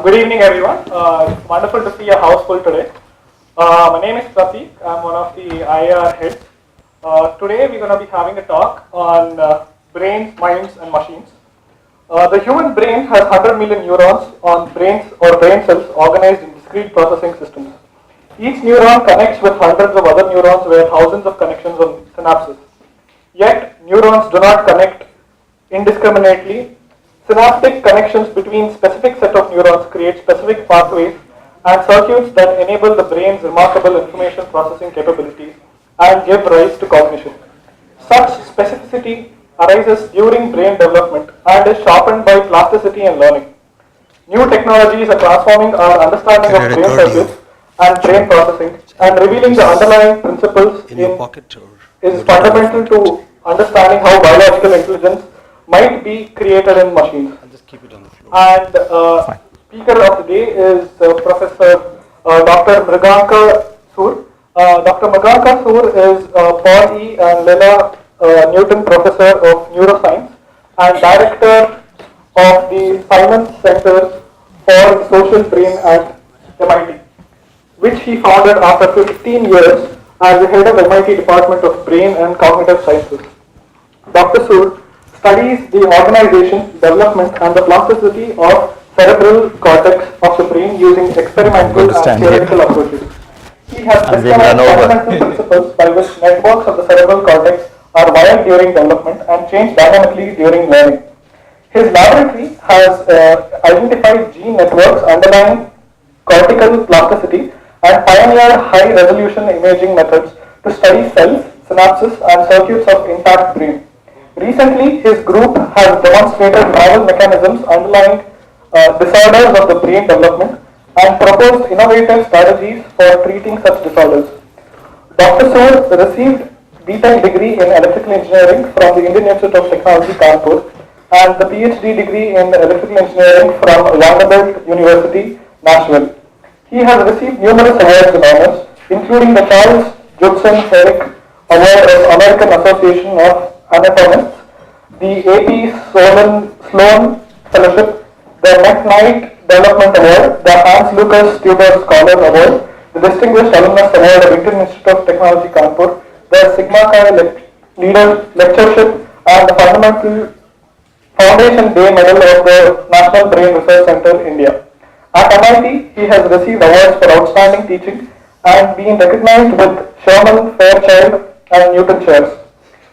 Good evening, everyone. It's wonderful to see a house full today. My name is Pratik. I'm one of the IIR heads. Today we're going to be having a talk on brains, minds, and machines. The human brain has 100 million neurons on brains or brain cells organized in discrete processing systems. Each neuron connects with hundreds of other neurons via thousands of connections on synapses. Yet, neurons do not connect indiscriminately. Synaptic connections between specific set of neurons create specific pathways and circuits that enable the brain's remarkable information processing capabilities and give rise to cognition. Such specificity arises during brain development and is sharpened by plasticity and learning. New technologies are transforming our understanding of brain circuits and brain processing and revealing the underlying principles is fundamental to understanding how biological intelligence might be created in machines. I'll just keep it on the floor. And speaker of the day is Professor Dr. Mriganka Sur. Dr. Mriganka Sur is Paul E. and Lilah Newton Professor of Neuroscience and Director of the Simons Center for Social Brain at MIT, which he founded after 15 years as the head of MIT Department of Brain and Cognitive Sciences. Dr. Sur studies the organization, development, and the plasticity of cerebral cortex of the brain using experimental and theoretical approaches. He has discovered fundamental principles by which networks of the cerebral cortex are wired during development and change dynamically during learning. His laboratory has identified gene networks underlying cortical plasticity and pioneered high-resolution imaging methods to study cells, synapses, and circuits of intact brain. Recently, his group has demonstrated novel mechanisms underlying disorders of the brain development and proposed innovative strategies for treating such disorders. Dr. Sur received B.Tech degree in electrical engineering from the Indian Institute of Technology, Kanpur, and the PhD degree in electrical engineering from Vanderbilt University, Nashville. He has received numerous awards and honors, including the Charles Judson Herrick Award of American Association of Anatomists, the A.P. Sloan Fellowship, the McKnight Development Award, the Hans Lucas Tudor Scholar Award, the Distinguished Alumnus Award of Indian Institute of Technology, Kanpur, the Sigma Chi Leader Lectureship, and the Foundation Day Medal of the National Brain Research Center, India. At MIT, he has received awards for outstanding teaching and been recognized with Sherman, Fairchild, and Newton chairs.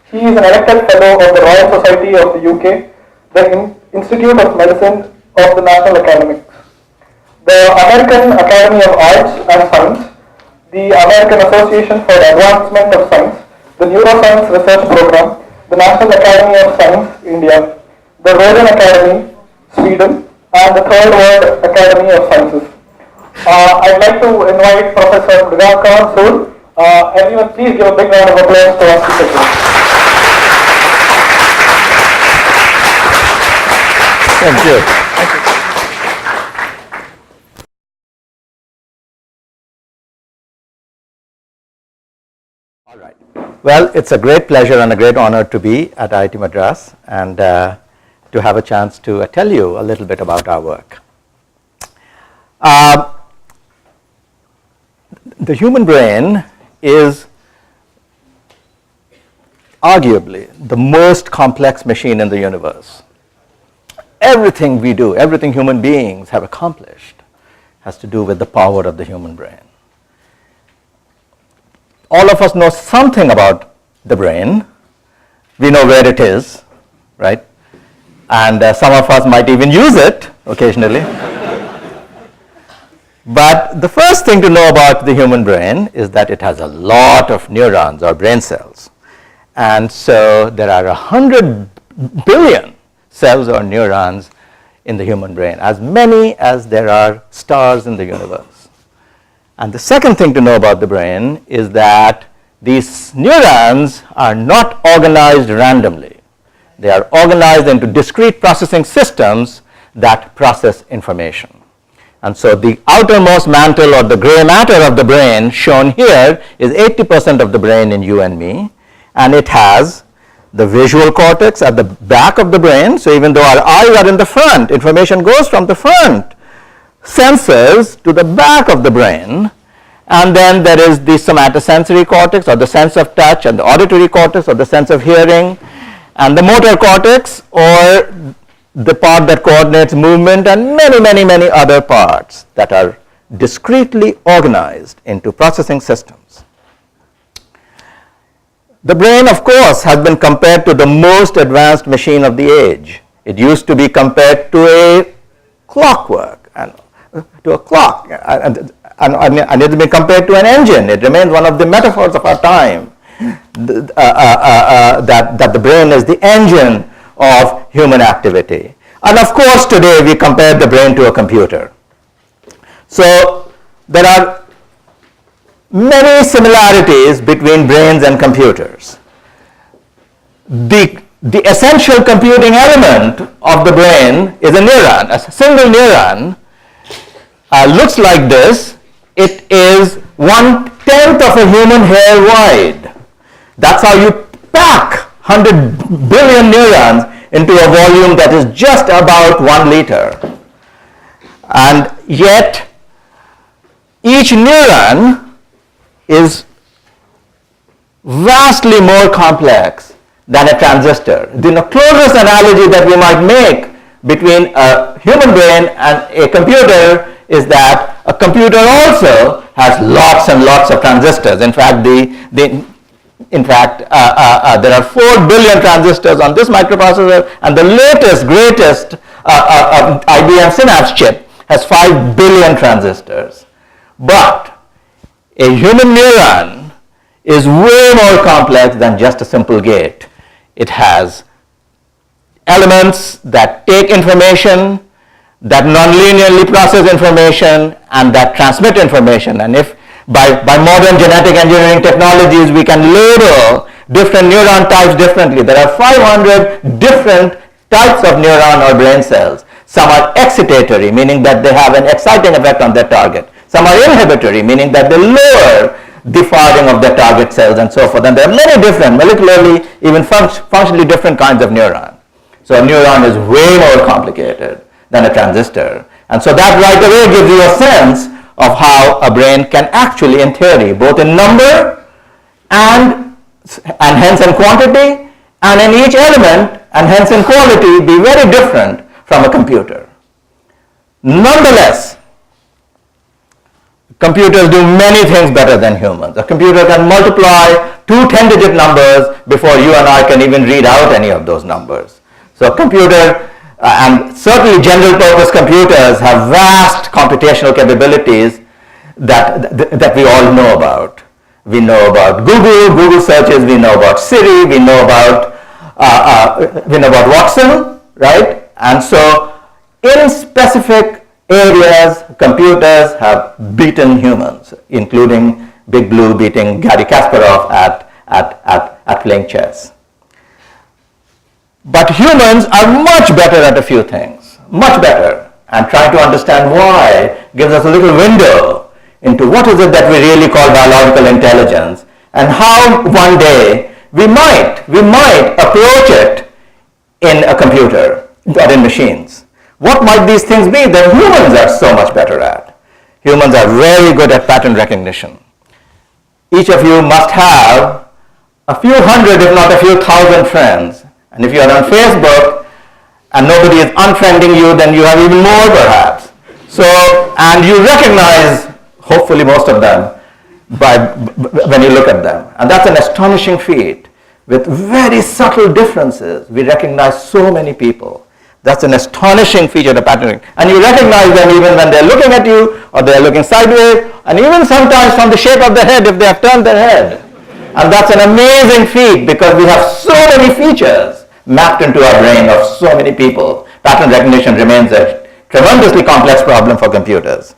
He is an elected fellow of the Royal Society of the UK, the Institute of Medicine of the National Academics, the American Academy of Arts and Science, the American Association for Advancement of Science, the Neuroscience Research Program, the National Academy of Science, India, the Royal Academy, Sweden, and the Third World Academy of Sciences. I'd like to invite Professor Mriganka Sur. Everyone, please give a big round of applause to our speaker. Thank you. All right. Well, it's a great pleasure and a great honor to be at IIT Madras and to have a chance to tell you a little bit about our work. The human brain is arguably the most complex machine in the universe. Everything we do, everything human beings have accomplished has to do with the power of the human brain. All of us know something about the brain. We know where it is, right? And some of us might even use it occasionally. But the first thing to know about the human brain is that it has a lot of neurons or brain cells. And so there are 100 billion cells or neurons in the human brain, as many as there are stars in the universe. And the second thing to know about the brain is that these neurons are not organized randomly. They are organized into discrete processing systems that process information. And so the outermost mantle or the gray matter of the brain shown here is 80% of the brain in you and me, and it has the visual cortex at the back of the brain. So even though our eyes are in the front, information goes from the front sensors to the back of the brain, and then there is the somatosensory cortex, or the sense of touch, and the auditory cortex, or the sense of hearing, and the motor cortex, or the part that coordinates movement, and many other parts that are discretely organized into processing systems. The brain, of course, has been compared to the most advanced machine of the age. It used to be compared to a clockwork, and to a clock, and it's been compared to an engine. It remains one of the metaphors of our time, that the brain is the engine of human activity. And of course, today we compare the brain to a computer. So there are many similarities between brains and computers. The essential computing element of the brain is a neuron. A single neuron looks like this. It is 1/10 of a human hair wide. That's how you pack 100 billion neurons into a volume that is just about 1 liter. And yet, each neuron is vastly more complex than a transistor. The closest analogy that we might make between a human brain and a computer is that a computer also has lots and lots of transistors. In fact, there are 4 billion transistors on this microprocessor, and the latest, greatest IBM Synapse chip has 5 billion transistors. But a human neuron is way more complex than just a simple gate. It has elements that take information, that nonlinearly process information, and that transmit information. And if by modern genetic engineering technologies we can label different neuron types differently, there are 500 different types of neuron or brain cells. Some are excitatory, meaning that they have an exciting effect on their target. Some are inhibitory, meaning that they lower the firing of the target cells and so forth. And there are many different, molecularly, even functionally different kinds of neuron. So a neuron is way more complicated than a transistor. And so that right away gives you a sense of how a brain can actually, in theory, both in number and hence in quantity, and in each element, and hence in quality, be very different from a computer. Nonetheless, computers do many things better than humans. A computer can multiply 2 10-digit numbers before you and I can even read out any of those numbers. So a computer, and certainly general purpose computers, have vast computational capabilities that we all know about. We know about Google searches, we know about Siri, we know about Watson, right? And so in specific areas, computers have beaten humans, including Big Blue beating Garry Kasparov at playing chess. But humans are much better at a few things, much better. And trying to understand why gives us a little window into what is it that we really call biological intelligence, and how one day we might approach it in a computer or in machines. What might these things be that humans are so much better at? Humans are very good at pattern recognition. Each of you must have a few hundred, if not a few thousand friends. And if you are on Facebook and nobody is unfriending you, then you have even more perhaps. So, and you recognize, hopefully most of them, when you look at them. And that's an astonishing feat. With very subtle differences, we recognize so many people. That's an astonishing feature of patterning. And you recognize them even when they're looking at you, or they're looking sideways, and even sometimes from the shape of the head if they have turned their head. And that's an amazing feat because we have so many features mapped into our brain of so many people. Pattern recognition remains a tremendously complex problem for computers.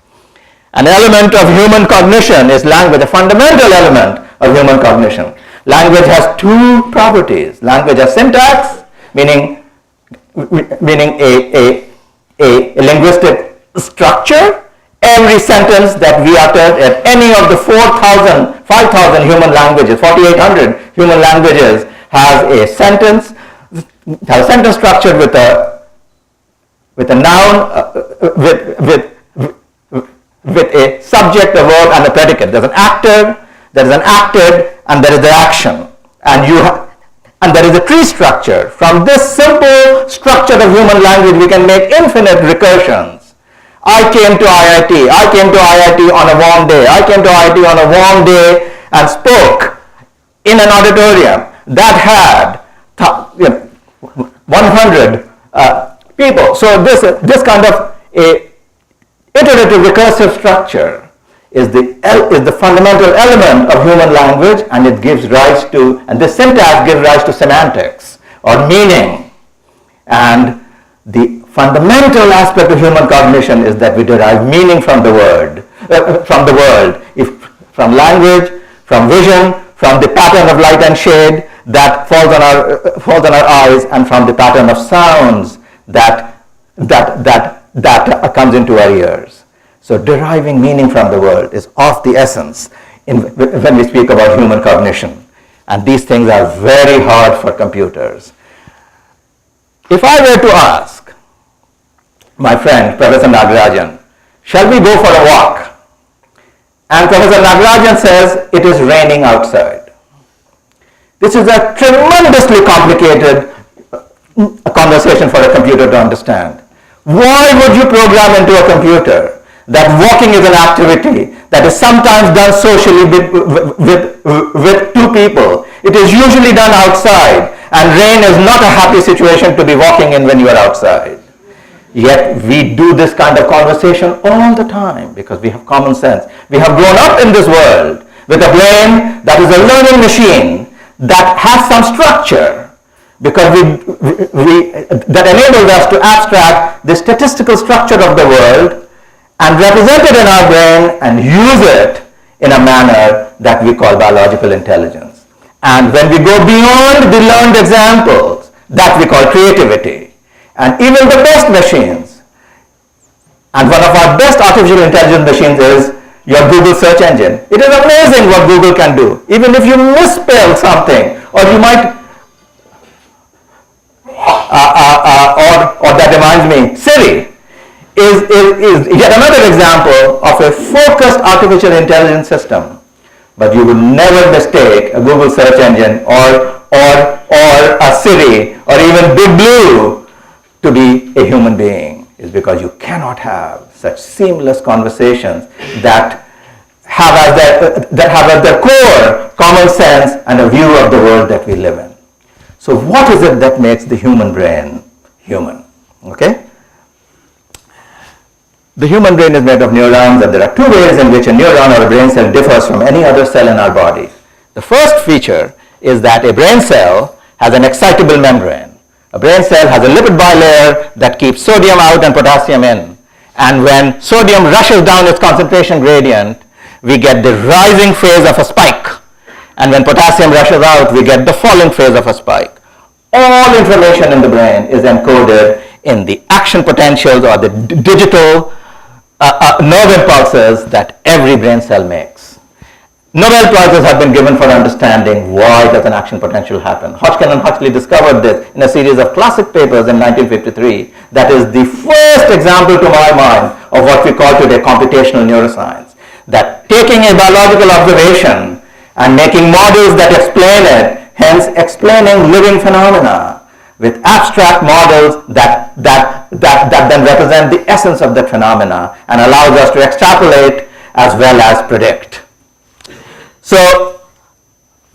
An element of human cognition is language, a fundamental element of human cognition. Language has 2 properties. Language has syntax, meaning a linguistic structure. Every sentence that we utter at any of the 4,000, 5,000 human languages, 4,800 human languages has a sentence structure with a noun, with a subject, a verb, and a predicate. There's an actor, there is an acted, and there is the action. And there is a tree structure. From this simple structure of human language, we can make infinite recursions. I came to IIT. I came to IIT on a warm day. I came to IIT on a warm day and spoke in an auditorium that had 100 people. So this kind of a iterative recursive structure is the fundamental element of human language, and it gives rise to, and this syntax gives rise to semantics or meaning. And the fundamental aspect of human cognition is that we derive meaning from the world, from language, from vision, from the pattern of light and shade that falls on our eyes, and from the pattern of sounds that comes into our ears. So deriving meaning from the world is of the essence when we speak about human cognition. And these things are very hard for computers. If I were to ask my friend, Professor Nagarajan, shall we go for a walk? And Professor Nagarajan says, it is raining outside. This is a tremendously complicated conversation for a computer to understand. Why would you program into a computer that walking is an activity that is sometimes done socially with two people? It is usually done outside, and rain is not a happy situation to be walking in when you are outside. Yet we do this kind of conversation all the time because we have common sense. We have grown up in this world with a brain that is a learning machine that has some structure, because that enables us to abstract the statistical structure of the world and represent it in our brain and use it in a manner that we call biological intelligence. And when we go beyond the learned examples, that we call creativity. And even the best machines, and one of our best artificial intelligence machines is your Google search engine. It is amazing what Google can do. Even if you misspell something, or you might, or that reminds me, Siri is yet another example of a focused artificial intelligence system. But you would never mistake a Google search engine or a Siri or even Big Blue to be a human being. Is because you cannot have such seamless conversations that have at their core common sense and a view of the world that we live in. So what is it that makes the human brain human? Okay? The human brain is made of neurons, and there are two ways in which a neuron or a brain cell differs from any other cell in our body. The first feature is that a brain cell has an excitable membrane. A brain cell has a lipid bilayer that keeps sodium out and potassium in. And when sodium rushes down its concentration gradient, we get the rising phase of a spike. And when potassium rushes out, we get the falling phase of a spike. All information in the brain is encoded in the action potentials or the digital nerve impulses that every brain cell makes. Nobel Prizes have been given for understanding why does an action potential happen. Hodgkin and Huxley discovered this in a series of classic papers in 1953. That is the first example to my mind of what we call today computational neuroscience. That taking a biological observation and making models that explain it, hence explaining living phenomena with abstract models that then represent the essence of that phenomena and allows us to extrapolate as well as predict. So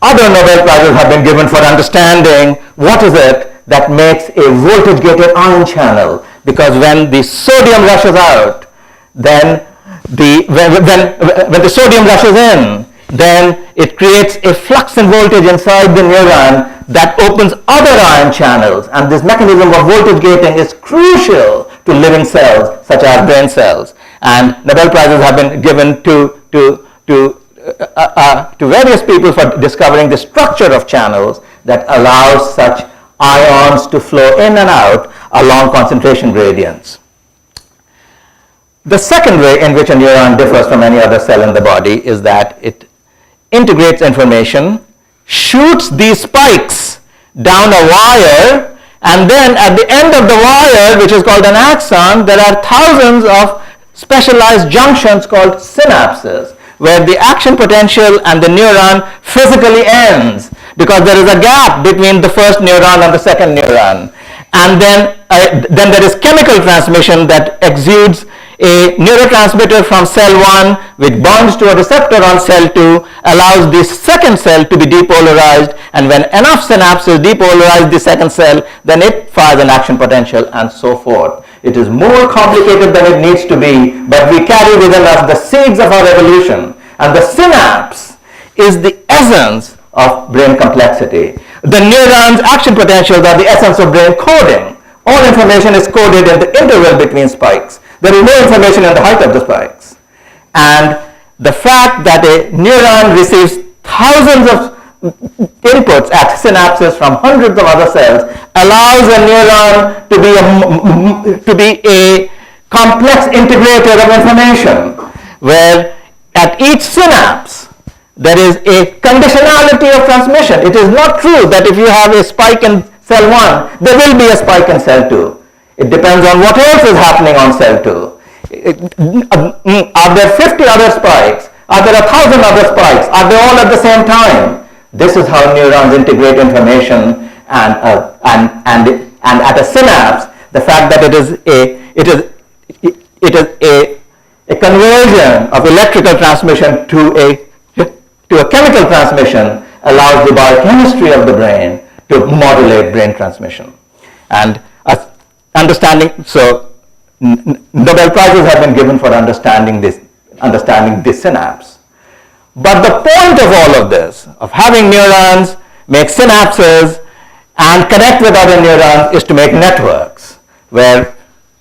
other Nobel Prizes have been given for understanding what is it that makes a voltage-gated ion channel, because when the sodium rushes out, then when the sodium rushes in, then it creates a flux in voltage inside the neuron that opens other ion channels, and this mechanism of voltage gating is crucial to living cells such as brain cells. And Nobel Prizes have been given to various people for discovering the structure of channels that allows such ions to flow in and out along concentration gradients. The second way in which a neuron differs from any other cell in the body is that it integrates information, shoots these spikes down a wire, and then at the end of the wire, which is called an axon, there are thousands of specialized junctions called synapses, where the action potential and the neuron physically ends because there is a gap between the first neuron and the second neuron. And then there is chemical transmission that exudes a neurotransmitter from cell 1 which bonds to a receptor on cell 2, allows the second cell to be depolarized, and when enough synapses depolarize the second cell, then it fires an action potential and so forth. It is more complicated than it needs to be, but we carry within us the seeds of our evolution, and the synapse is the essence of brain complexity. The neuron's action potentials are the essence of brain coding. All information is coded in the interval between spikes. There is no information in the height of the spikes. And the fact that a neuron receives thousands of inputs at synapses from hundreds of other cells allows a neuron to be a complex integrator of information, where at each synapse there is a conditionality of transmission. It is not true that if you have a spike in cell 1, there will be a spike in cell 2. It depends on what else is happening on cell 2. Are there 50 other spikes? Are there 1,000 other spikes? Are they all at the same time? This is how neurons integrate information, and at a synapse, the fact that it is a conversion of electrical transmission to a chemical transmission allows the biochemistry of the brain to modulate brain transmission. And understanding, so Nobel Prizes have been given for understanding this synapse. But the point of all of this, of having neurons make synapses and connect with other neurons, is to make networks where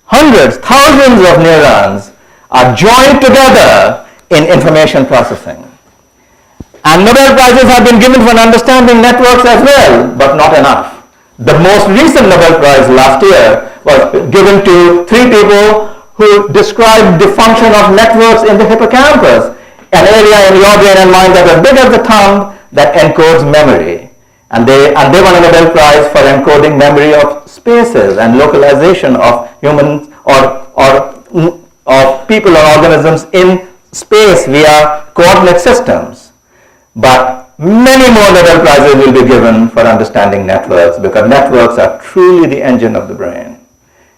hundreds, thousands of neurons are joined together in information processing. And Nobel Prizes have been given for understanding networks as well, but not enough. The most recent Nobel Prize last year was given to 3 people who described the function of networks in the hippocampus, an area in your brain and mind that is big as the thumb that encodes memory. And they won a Nobel Prize for encoding memory of spaces and localization of humans or of people or organisms in space via coordinate systems. But many more Nobel Prizes will be given for understanding networks, because networks are truly the engine of the brain.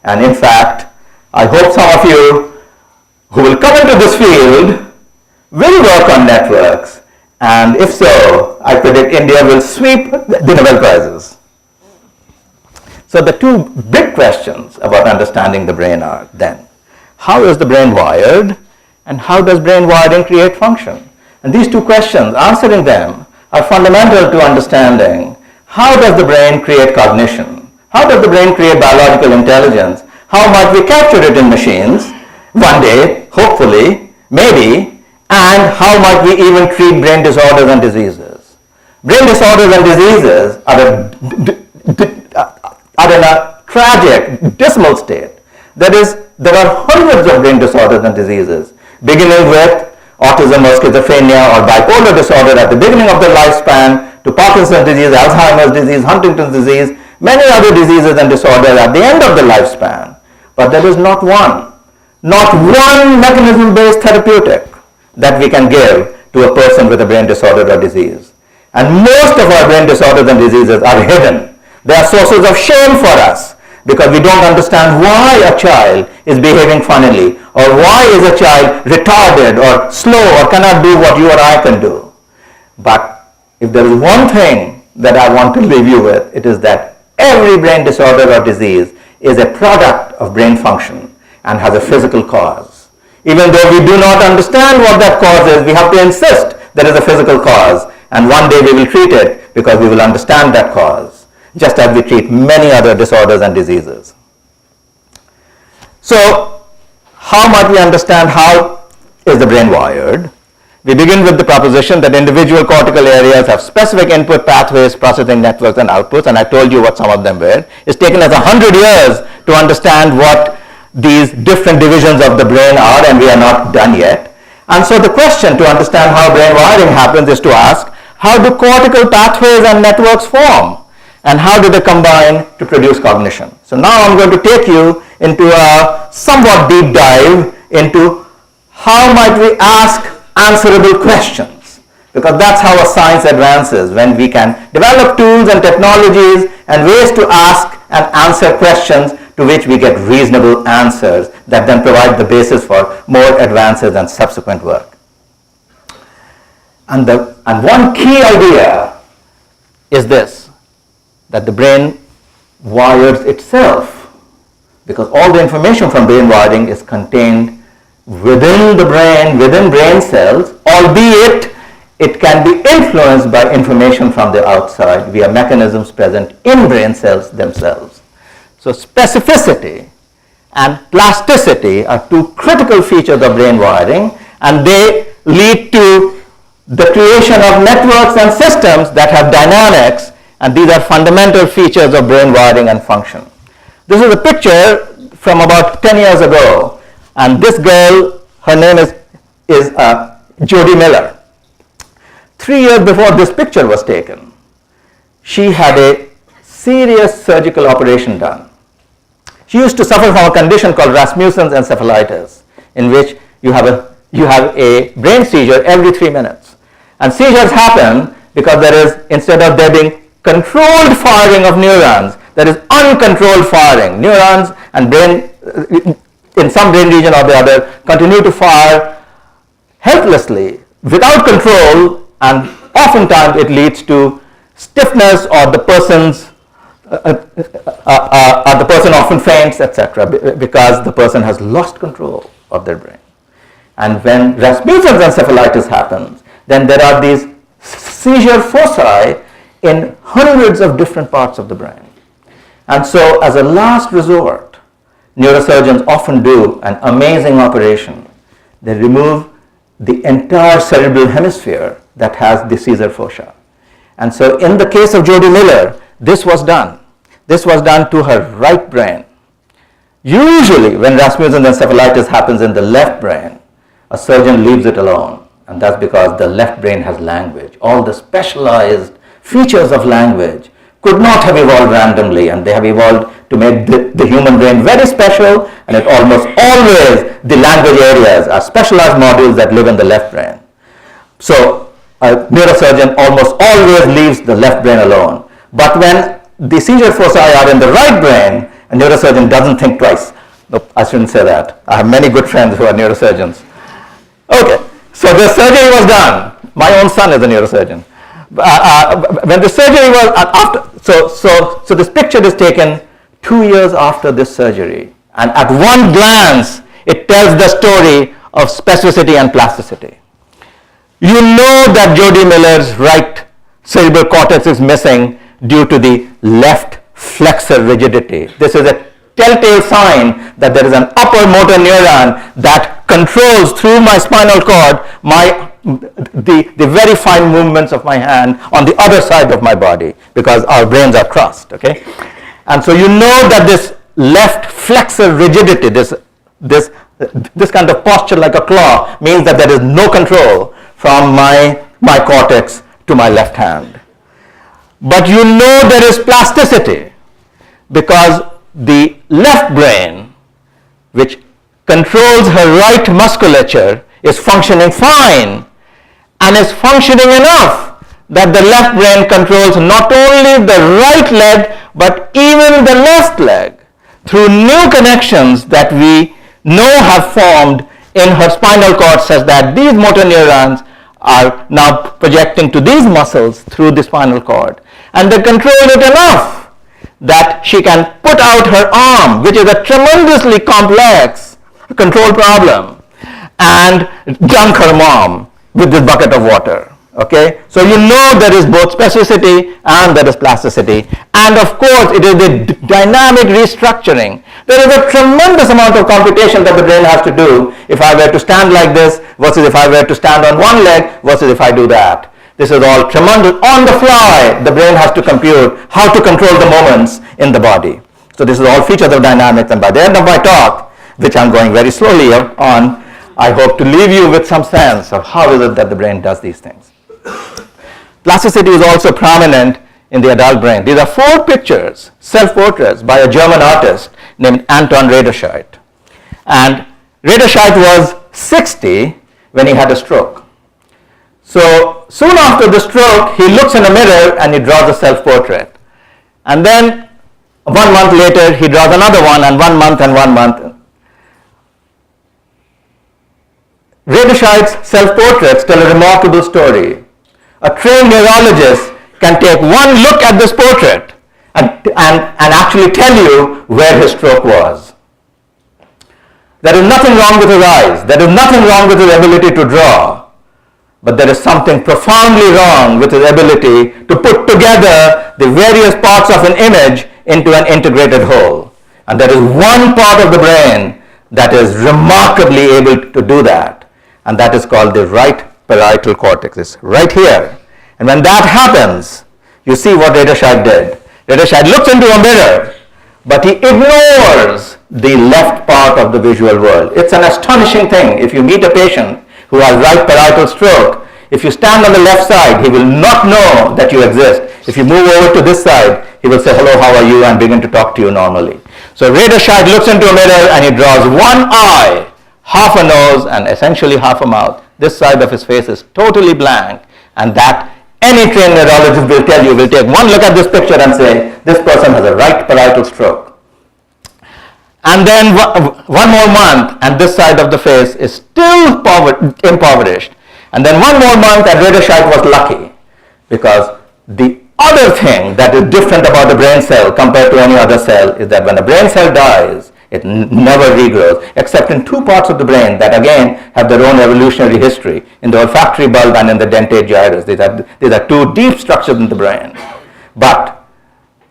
And in fact, I hope some of you who will come into this field will work on networks, and if so, I predict India will sweep the Nobel Prizes. So the 2 big questions about understanding the brain are then, how is the brain wired, and how does brain wiring create function? And these 2 questions, answering them, are fundamental to understanding how does the brain create cognition, how does the brain create biological intelligence, how might we capture it in machines one day, hopefully, maybe, and how might we even treat brain disorders and diseases. Brain disorders and diseases are in a tragic, dismal state. There are hundreds of brain disorders and diseases, beginning with autism or schizophrenia or bipolar disorder at the beginning of the lifespan, to Parkinson's disease, Alzheimer's disease, Huntington's disease, many other diseases and disorders at the end of the lifespan. But there is not one mechanism-based therapeutic that we can give to a person with a brain disorder or disease. And most of our brain disorders and diseases are hidden. They are sources of shame for us, because we don't understand why a child is behaving funnily, or why is a child retarded or slow or cannot do what you or I can do. But if there is one thing that I want to leave you with, it is that every brain disorder or disease is a product of brain function and has a physical cause. Even though we do not understand what that cause is, we have to insist there is a physical cause, and one day we will treat it because we will understand that cause, just as we treat many other disorders and diseases. So, how might we understand how is the brain wired? We begin with the proposition that individual cortical areas have specific input pathways, processing networks, and outputs, and I told you what some of them were. It's taken us 100 years to understand what these different divisions of the brain are, and we are not done yet. And so the question to understand how brain wiring happens is to ask, how do cortical pathways and networks form? And how do they combine to produce cognition? So now I'm going to take you into a somewhat deep dive into how might we ask answerable questions, because that's how a science advances, when we can develop tools and technologies and ways to ask and answer questions to which we get reasonable answers that then provide the basis for more advances and subsequent work. And one key idea is this, that the brain wires itself, because all the information from brain wiring is contained within the brain, within brain cells, albeit it can be influenced by information from the outside via mechanisms present in brain cells themselves. So specificity and plasticity are two critical features of brain wiring, and they lead to the creation of networks and systems that have dynamics, and these are fundamental features of brain wiring and function. This is a picture from about 10 years ago, and this girl, her name is Jody Miller. 3 years before this picture was taken, she had a serious surgical operation done. She used to suffer from a condition called Rasmussen's encephalitis, in which you have a brain seizure every 3 minutes. And seizures happen because instead of there being controlled firing of neurons, there is uncontrolled firing. Neurons and brain, in some brain region or the other, continue to fire helplessly, without control, and oftentimes it leads to stiffness, or the person often faints, etc., because the person has lost control of their brain. And when Rasmussen's encephalitis happens, then there are these seizure foci in hundreds of different parts of the brain. And so as a last resort, neurosurgeons often do an amazing operation. They remove the entire cerebral hemisphere that has the seizure foci. And so in the case of Jody Miller, this was done. This was done to her right brain. Usually when Rasmussen's encephalitis happens in the left brain, a surgeon leaves it alone, and that's because the left brain has language. All the specialized features of language could not have evolved randomly, and they have evolved to make the human brain very special, and it almost always, the language areas are specialized modules that live in the left brain. So a neurosurgeon almost always leaves the left brain alone. But when the seizure foci are in the right brain, a neurosurgeon doesn't think twice. Nope, I shouldn't say that. I have many good friends who are neurosurgeons. Okay, so the surgery was done. My own son is a neurosurgeon. When the surgery was so this picture is taken 2 years after this surgery, and at one glance it tells the story of specificity and plasticity. You know that Jody Miller's right cerebral cortex is missing due to the left flexor rigidity. This is a telltale sign that there is an upper motor neuron that controls through my spinal cord the very fine movements of my hand on the other side of my body, because our brains are crossed. Okay, and so you know that this left flexor rigidity, this kind of posture like a claw, means that there is no control from my cortex to my left hand. But you know there is plasticity, because the left brain, which controls her right musculature, is functioning fine, and is functioning enough that the left brain controls not only the right leg but even the left leg through new connections that we know have formed in her spinal cord, such that these motor neurons are now projecting to these muscles through the spinal cord, and they control it enough that she can put out her arm, which is a tremendously complex control problem, and dunk her mom with this bucket of water. Okay, so you know there is both specificity and there is plasticity, and of course it is the dynamic restructuring. There is a tremendous amount of computation that the brain has to do if I were to stand like this versus if I were to stand on one leg versus if I do that. This is all tremendous. On the fly, the brain has to compute how to control the moments in the body. So this is all features of dynamics, and by the end of my talk, which I'm going very slowly on, I hope to leave you with some sense of how is it that the brain does these things. Plasticity is also prominent in the adult brain. These are 4 pictures, self-portraits by a German artist named Anton Rederscheidt. And Redescheidt was 60 when he had a stroke. So soon after the stroke, he looks in a mirror and he draws a self-portrait. And then 1 month later, he draws another one, and 1 month and 1 month. Redescheidt's self-portraits tell a remarkable story. A trained neurologist can take one look at this portrait and actually tell you where his stroke was. There is nothing wrong with his eyes. There is nothing wrong with his ability to draw. But there is something profoundly wrong with his ability to put together the various parts of an image into an integrated whole. And there is one part of the brain that is remarkably able to do that. And that is called the right parietal cortex. It's right here. And when that happens, you see what Redescheidt did. Redescheidt looks into a mirror, but he ignores the left part of the visual world. It's an astonishing thing. If you meet a patient who has right parietal stroke, if you stand on the left side, he will not know that you exist. If you move over to this side, he will say, hello, how are you, and begin to talk to you normally. So Redescheidt looks into a mirror and he draws one eye, half a nose, and essentially half a mouth. This side of his face is totally blank, and that any trained neurologist will tell you, will take one look at this picture and say, this person has a right parietal stroke. And then one more month, and this side of the face is still impoverished. And then one more month, and Redescheidt was lucky, because the other thing that is different about the brain cell compared to any other cell is that when a brain cell dies, it never regrows, except in two parts of the brain that again have their own evolutionary history, in the olfactory bulb and in the dentate gyrus. These are two deep structures in the brain. But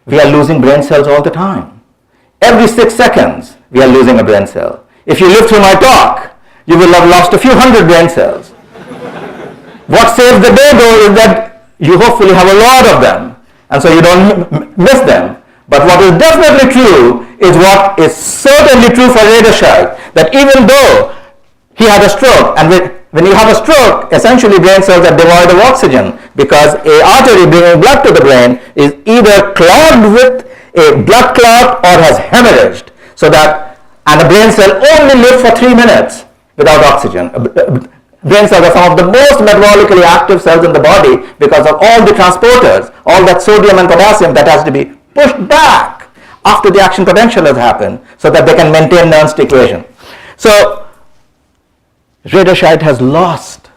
we are losing brain cells all the time. Every 6 seconds, we are losing a brain cell. If you live through my talk, you will have lost a few hundred brain cells. What saves the day, though, is that you hopefully have a lot of them, and so you don't miss them. But what is definitely true is what is certainly true for Redescheidt, that even though he had a stroke, and when you have a stroke, essentially brain cells are devoid of oxygen, because a artery bringing blood to the brain is either clogged with a blood clot or has hemorrhaged, and a brain cell only lives for 3 minutes without oxygen. Brain cells are some of the most metabolically active cells in the body because of all the transporters, all that sodium and potassium that has to be pushed back after the action potential has happened so that they can maintain Nernst equation. So Redescheidt has lost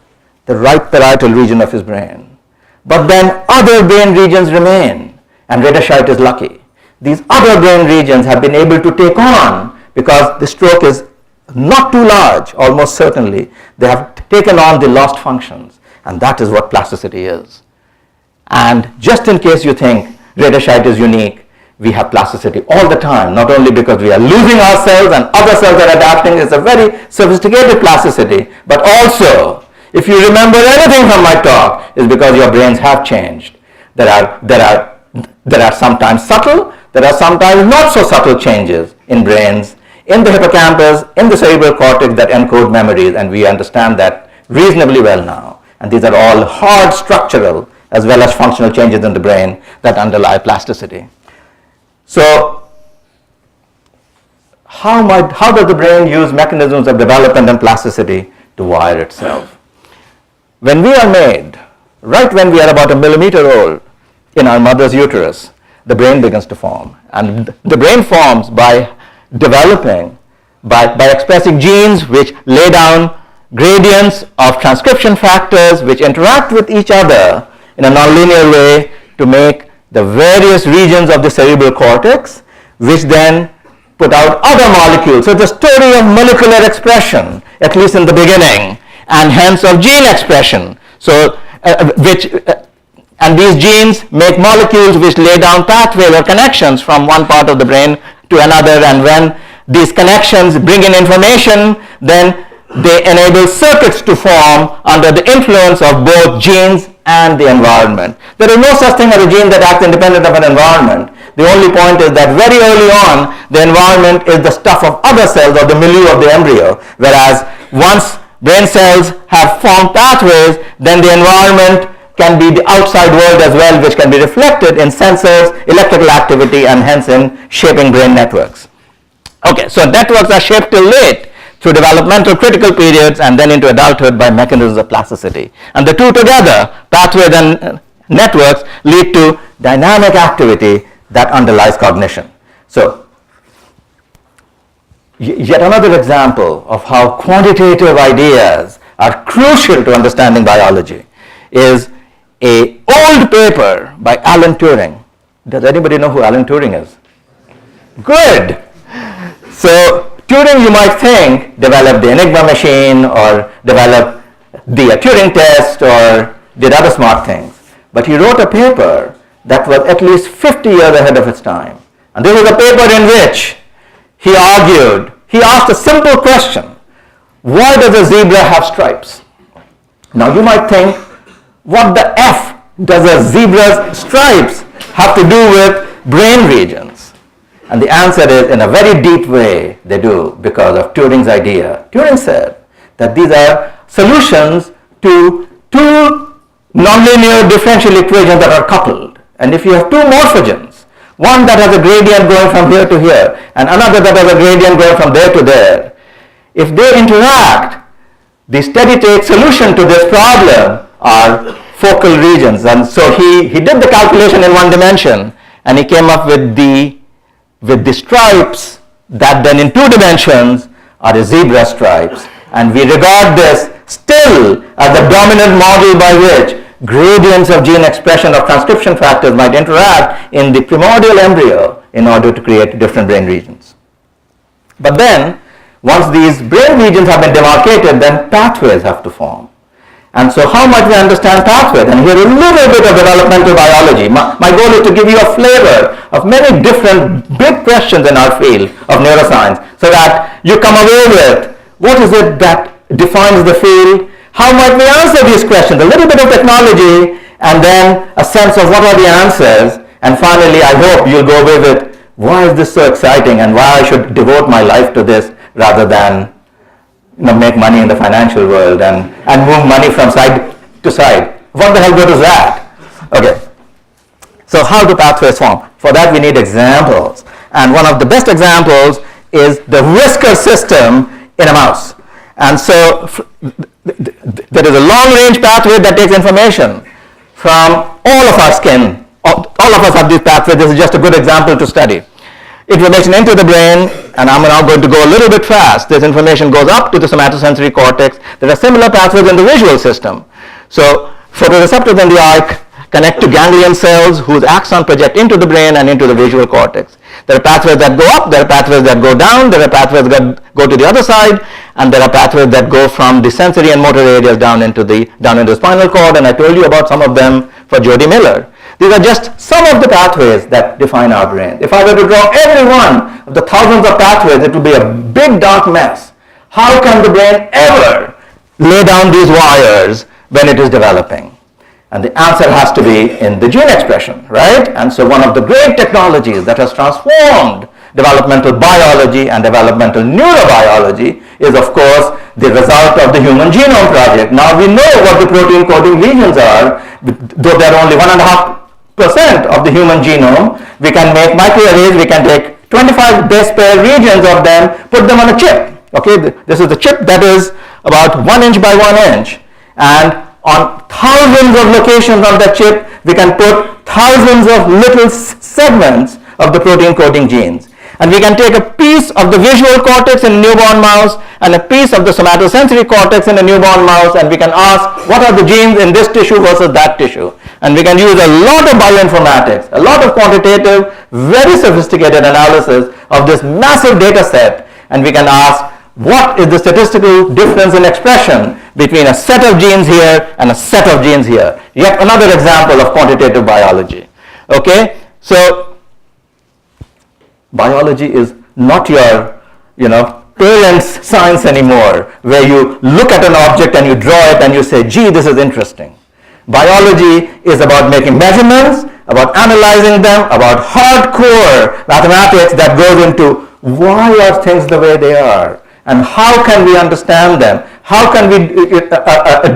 the right parietal region of his brain, but then other brain regions remain, and Redescheidt is lucky. These other brain regions have been able to take on, because the stroke is not too large, almost certainly, they have taken on the lost functions, and that is what plasticity is. And just in case you think Redescheidt is unique, we have plasticity all the time, not only because we are losing our cells and other cells are adapting. It's a very sophisticated plasticity, but also, if you remember anything from my talk, is because your brains have changed. There are sometimes subtle, there are sometimes not so subtle changes in brains, in the hippocampus, in the cerebral cortex that encode memories, and we understand that reasonably well now. And these are all hard structural as well as functional changes in the brain that underlie plasticity. So how does the brain use mechanisms of development and plasticity to wire itself? When we are made, right when we are about 1 millimeter old in our mother's uterus, the brain begins to form. And the brain forms by developing, by expressing genes which lay down gradients of transcription factors which interact with each other in a nonlinear way to make the various regions of the cerebral cortex, which then put out other molecules. So the story of molecular expression, at least in the beginning, and hence of gene expression. So and these genes make molecules which lay down pathways or connections from one part of the brain to another, and when these connections bring in information, then they enable circuits to form under the influence of both genes and the environment. There is no such thing as a gene that acts independent of an environment. The only point is that very early on, the environment is the stuff of other cells or the milieu of the embryo, whereas once brain cells have formed pathways, then the environment can be the outside world as well, which can be reflected in sensors, electrical activity, and hence in shaping brain networks. Okay, so networks are shaped till late through developmental critical periods and then into adulthood by mechanisms of plasticity. And the two together, pathways and networks, lead to dynamic activity that underlies cognition. So, yet another example of how quantitative ideas are crucial to understanding biology is an old paper by Alan Turing. Does anybody know who Alan Turing is? Good. So Turing, you might think, developed the Enigma machine or developed the Turing test or did other smart things. But he wrote a paper that was at least 50 years ahead of its time. And this was a paper in which he argued, he asked a simple question: why does a zebra have stripes? Now you might think, what the F does a zebra's stripes have to do with brain regions? And the answer is, in a very deep way, they do, because of Turing's idea. Turing said that these are solutions to two nonlinear differential equations that are coupled. And if you have two morphogens, one that has a gradient going from here to here, and another that has a gradient going from there to there, if they interact, the steady-state solution to this problem are focal regions. And so he did the calculation in one dimension, and he came up with the stripes that then in two dimensions are the zebra stripes. And we regard this still as the dominant model by which gradients of gene expression of transcription factors might interact in the primordial embryo in order to create different brain regions. But then, once these brain regions have been demarcated, then pathways have to form. And so how might we understand pathways? And here a little bit of developmental biology. My goal is to give you a flavor of many different big questions in our field of neuroscience so that you come away with what is it that defines the field, how might we answer these questions, a little bit of technology, and then a sense of what are the answers, and finally I hope you'll go away with why is this so exciting and why I should devote my life to this rather than make money in the financial world and move money from side to side. What the hell good is that? Okay. So how do pathways form? For that we need examples. And one of the best examples is the whisker system in a mouse. And so there is a long-range pathway that takes information from all of our skin. All of us have these pathways. This is just a good example to study. Information into the brain, and I'm now going to go a little bit fast. This information goes up to the somatosensory cortex. There are similar pathways in the visual system. So photoreceptors in the eye connect to ganglion cells whose axon project into the brain and into the visual cortex. There are pathways that go up, there are pathways that go down, there are pathways that go to the other side, and there are pathways that go from the sensory and motor areas down into the spinal cord, and I told you about some of them for Jody Miller. These are just some of the pathways that define our brain. If I were to draw every one of the thousands of pathways, it would be a big dark mess. How can the brain ever lay down these wires when it is developing? And the answer has to be in the gene expression, right? And so one of the great technologies that has transformed developmental biology and developmental neurobiology is, of course, the result of the Human Genome Project. Now we know what the protein coding regions are, though they are only 1.5% of the human genome. We can make microarrays, we can take 25 base pair regions of them, put them on a chip. Okay, this is the chip that is about 1 inch by 1 inch, and on thousands of locations on the chip, we can put thousands of little segments of the protein coding genes. And we can take a piece of the visual cortex in a newborn mouse and a piece of the somatosensory cortex in a newborn mouse, and we can ask what are the genes in this tissue versus that tissue. And we can use a lot of bioinformatics, a lot of quantitative, very sophisticated analysis of this massive data set, and we can ask what is the statistical difference in expression between a set of genes here and a set of genes here. Yet another example of quantitative biology. Okay, so biology is not your, parents' science anymore, where you look at an object and you draw it and you say, gee, this is interesting. Biology is about making measurements, about analyzing them, about hardcore mathematics that goes into why are things the way they are, and how can we understand them, how can we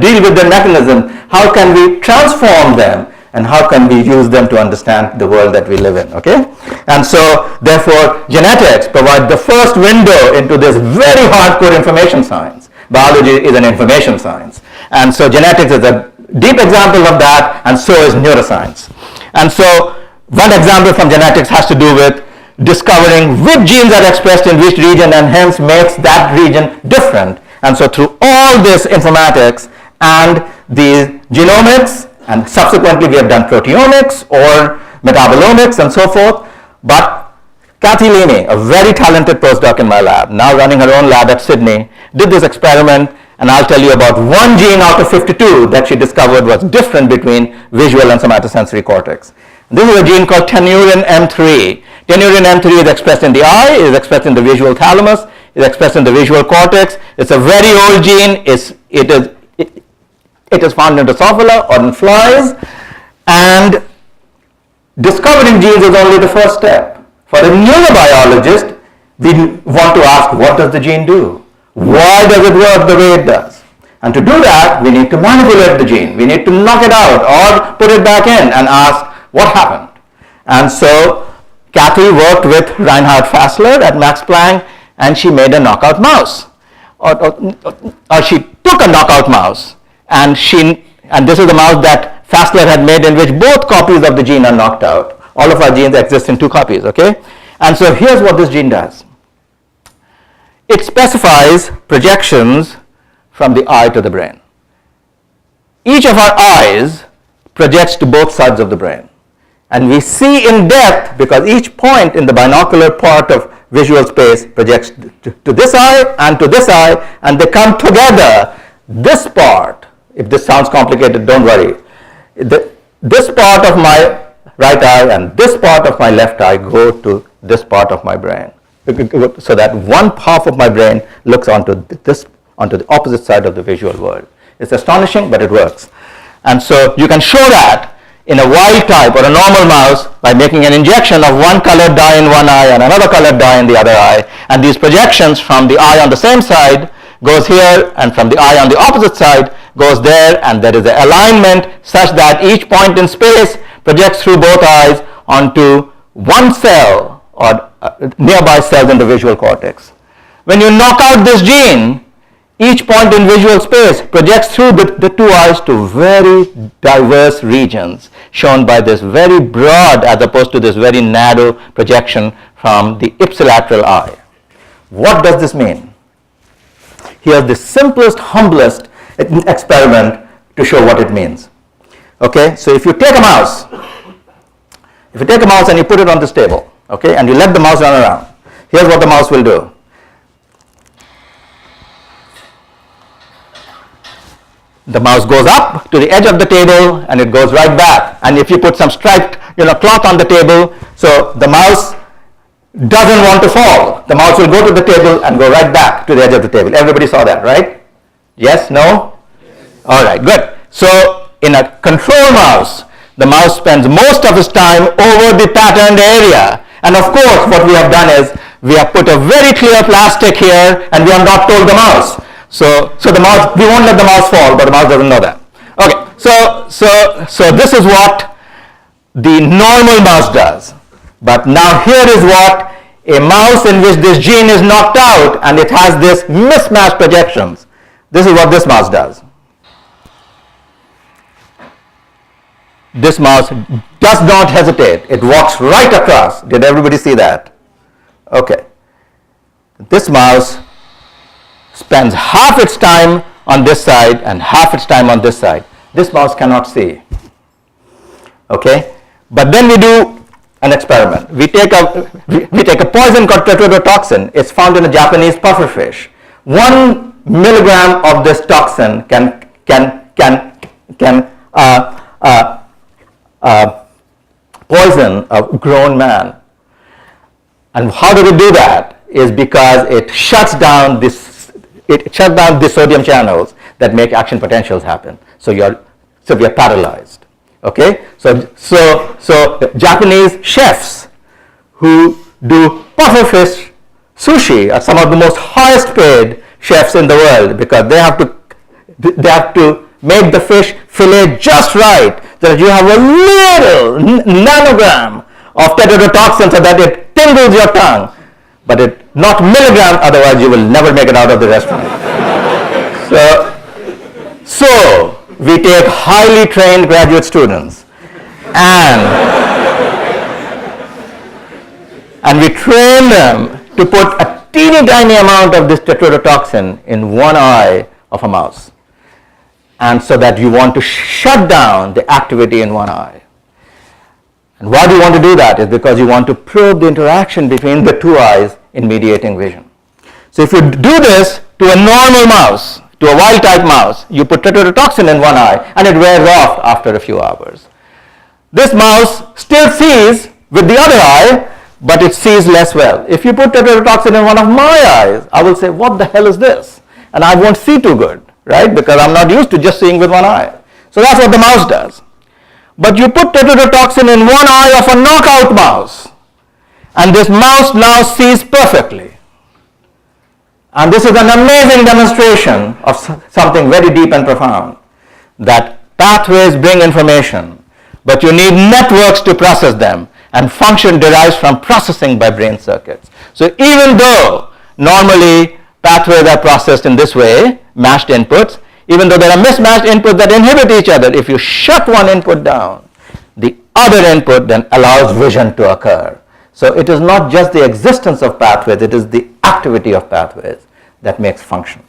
deal with their mechanism, how can we transform them, and how can we use them to understand the world that we live in, okay? And so, therefore, genetics provide the first window into this very hardcore information science. Biology is an information science. And so genetics is a deep example of that, and so is neuroscience. And so, one example from genetics has to do with discovering which genes are expressed in which region and hence makes that region different. And so through all this informatics and the genomics, and subsequently we have done proteomics or metabolomics and so forth. But Kathy Leaney, a very talented postdoc in my lab, now running her own lab at Sydney, did this experiment, and I'll tell you about one gene out of 52 that she discovered was different between visual and somatosensory cortex. This is a gene called tenurin M3. Tenurin M3 is expressed in the eye, is expressed in the visual thalamus, is expressed in the visual cortex. It's a very old gene. It is found in Drosophila or in flies. And discovering genes is only the first step. For a neurobiologist, we want to ask, what does the gene do? Why does it work the way it does? And to do that, we need to manipulate the gene. We need to knock it out or put it back in and ask, what happened? And so Kathy worked with Reinhard Fassler at Max Planck, and she made a knockout mouse. Or she took a knockout mouse, and this is the mouse that Fassler had made in which both copies of the gene are knocked out. All of our genes exist in two copies, okay? And so here's what this gene does. It specifies projections from the eye to the brain. Each of our eyes projects to both sides of the brain. And we see in depth because each point in the binocular part of visual space projects to this eye, and they come together. This part, if this sounds complicated, don't worry. This part of my right eye and this part of my left eye go to this part of my brain. So that one half of my brain looks onto the opposite side of the visual world. It's astonishing, but it works. And so you can show that in a wild type or a normal mouse by making an injection of one colored dye in one eye and another colored dye in the other eye, and these projections from the eye on the same side goes here, and from the eye on the opposite side goes there, and there is an alignment such that each point in space projects through both eyes onto one cell or nearby cells in the visual cortex. When you knock out this gene, each point in visual space projects through the two eyes to very diverse regions, shown by this very broad as opposed to this very narrow projection from the ipsilateral eye. What does this mean? Here's the simplest, humblest experiment to show what it means. Okay, so if you take a mouse and you put it on this table, okay, and you let the mouse run around, here's what the mouse will do. The mouse goes up to the edge of the table and it goes right back. And if you put some striped cloth on the table, so the mouse doesn't want to fall. The mouse will go to the table and go right back to the edge of the table. Everybody saw that, right? Yes? No? Yes. All right, good. So in a control mouse, the mouse spends most of its time over the patterned area. And of course, what we have done is we have put a very clear plastic here and we have not told the mouse. So the mouse, we won't let the mouse fall, but the mouse doesn't know that. Okay, so this is what the normal mouse does. But now here is what a mouse in which this gene is knocked out and it has this mismatched projections. This is what this mouse does. This mouse does not hesitate. It walks right across. Did everybody see that? Okay. This mouse spends half its time on this side and half its time on this side. This mouse cannot see. Okay? But then we do an experiment. We take a poison called tetrodotoxin. It's found in a Japanese pufferfish. 1 milligram of this toxin can poison a grown man. And how do we do that? Is because it shuts down the sodium channels that make action potentials happen. So we are paralyzed. Okay? So Japanese chefs who do pufferfish sushi are some of the most highest paid chefs in the world because they have to make the fish fillet just right that you have a little nanogram of tetrodotoxin so that it tingles your tongue, but not milligrams, otherwise you will never make it out of the restaurant. So we take highly trained graduate students and we train them to put a teeny tiny amount of this tetrodotoxin in one eye of a mouse, and so that you want to shut down the activity in one eye. And why do you want to do that? Is because you want to probe the interaction between the two eyes in mediating vision. So if you do this to a normal mouse, to a wild type mouse, you put tetrodotoxin in one eye and it wears off after a few hours. This mouse still sees with the other eye, but it sees less well. If you put tetrodotoxin in one of my eyes, I will say, what the hell is this? And I won't see too good, right? Because I'm not used to just seeing with one eye. So that's what the mouse does. But you put tetrodotoxin in one eye of a knockout mouse, and this mouse now sees perfectly. And this is an amazing demonstration of something very deep and profound, that pathways bring information, but you need networks to process them, and function derives from processing by brain circuits. So even though normally pathways are processed in this way, matched inputs, even though there are mismatched inputs that inhibit each other, if you shut one input down, the other input then allows vision to occur. So it is not just the existence of pathways, it is the activity of pathways that makes function.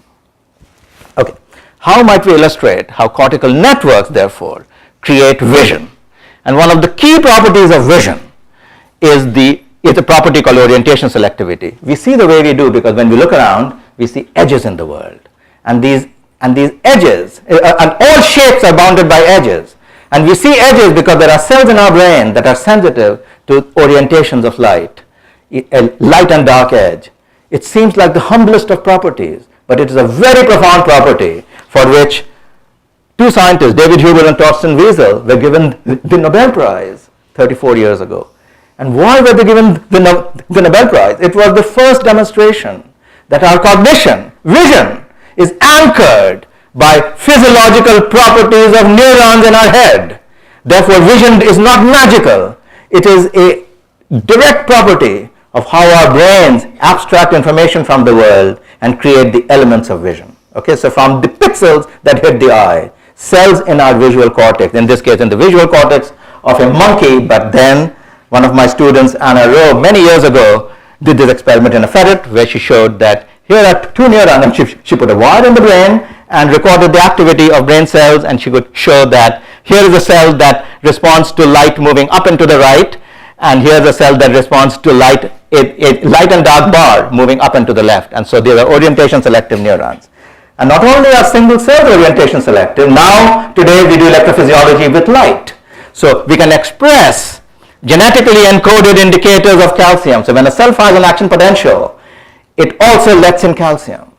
Okay, how might we illustrate how cortical networks therefore create vision? And one of the key properties of vision is a property called orientation selectivity. We see the way we do because when we look around, we see edges in the world. And these edges, and all shapes are bounded by edges. And we see edges because there are cells in our brain that are sensitive to orientations of light, a light and dark edge. It seems like the humblest of properties, but it is a very profound property for which two scientists, David Huber and Torsten Wiesel, were given the Nobel Prize 34 years ago. And why were they given the Nobel Prize? It was the first demonstration that our cognition, vision, is anchored by physiological properties of neurons in our head. Therefore, vision is not magical. It is a direct property of how our brains abstract information from the world and create the elements of vision. Okay, so from the pixels that hit the eye, cells in our visual cortex, in this case in the visual cortex of a monkey, but then one of my students, Anna Rowe, many years ago, did this experiment in a ferret where she showed that here are two neurons, and she put a wire in the brain and recorded the activity of brain cells, and she could show that here is a cell that responds to light moving up and to the right, and here's a cell that responds to light, a light and dark bar moving up and to the left. And so they are orientation selective neurons. And not only are single cells orientation selective, now today we do electrophysiology with light. So we can express genetically encoded indicators of calcium. So when a cell fires an action potential, it also lets in calcium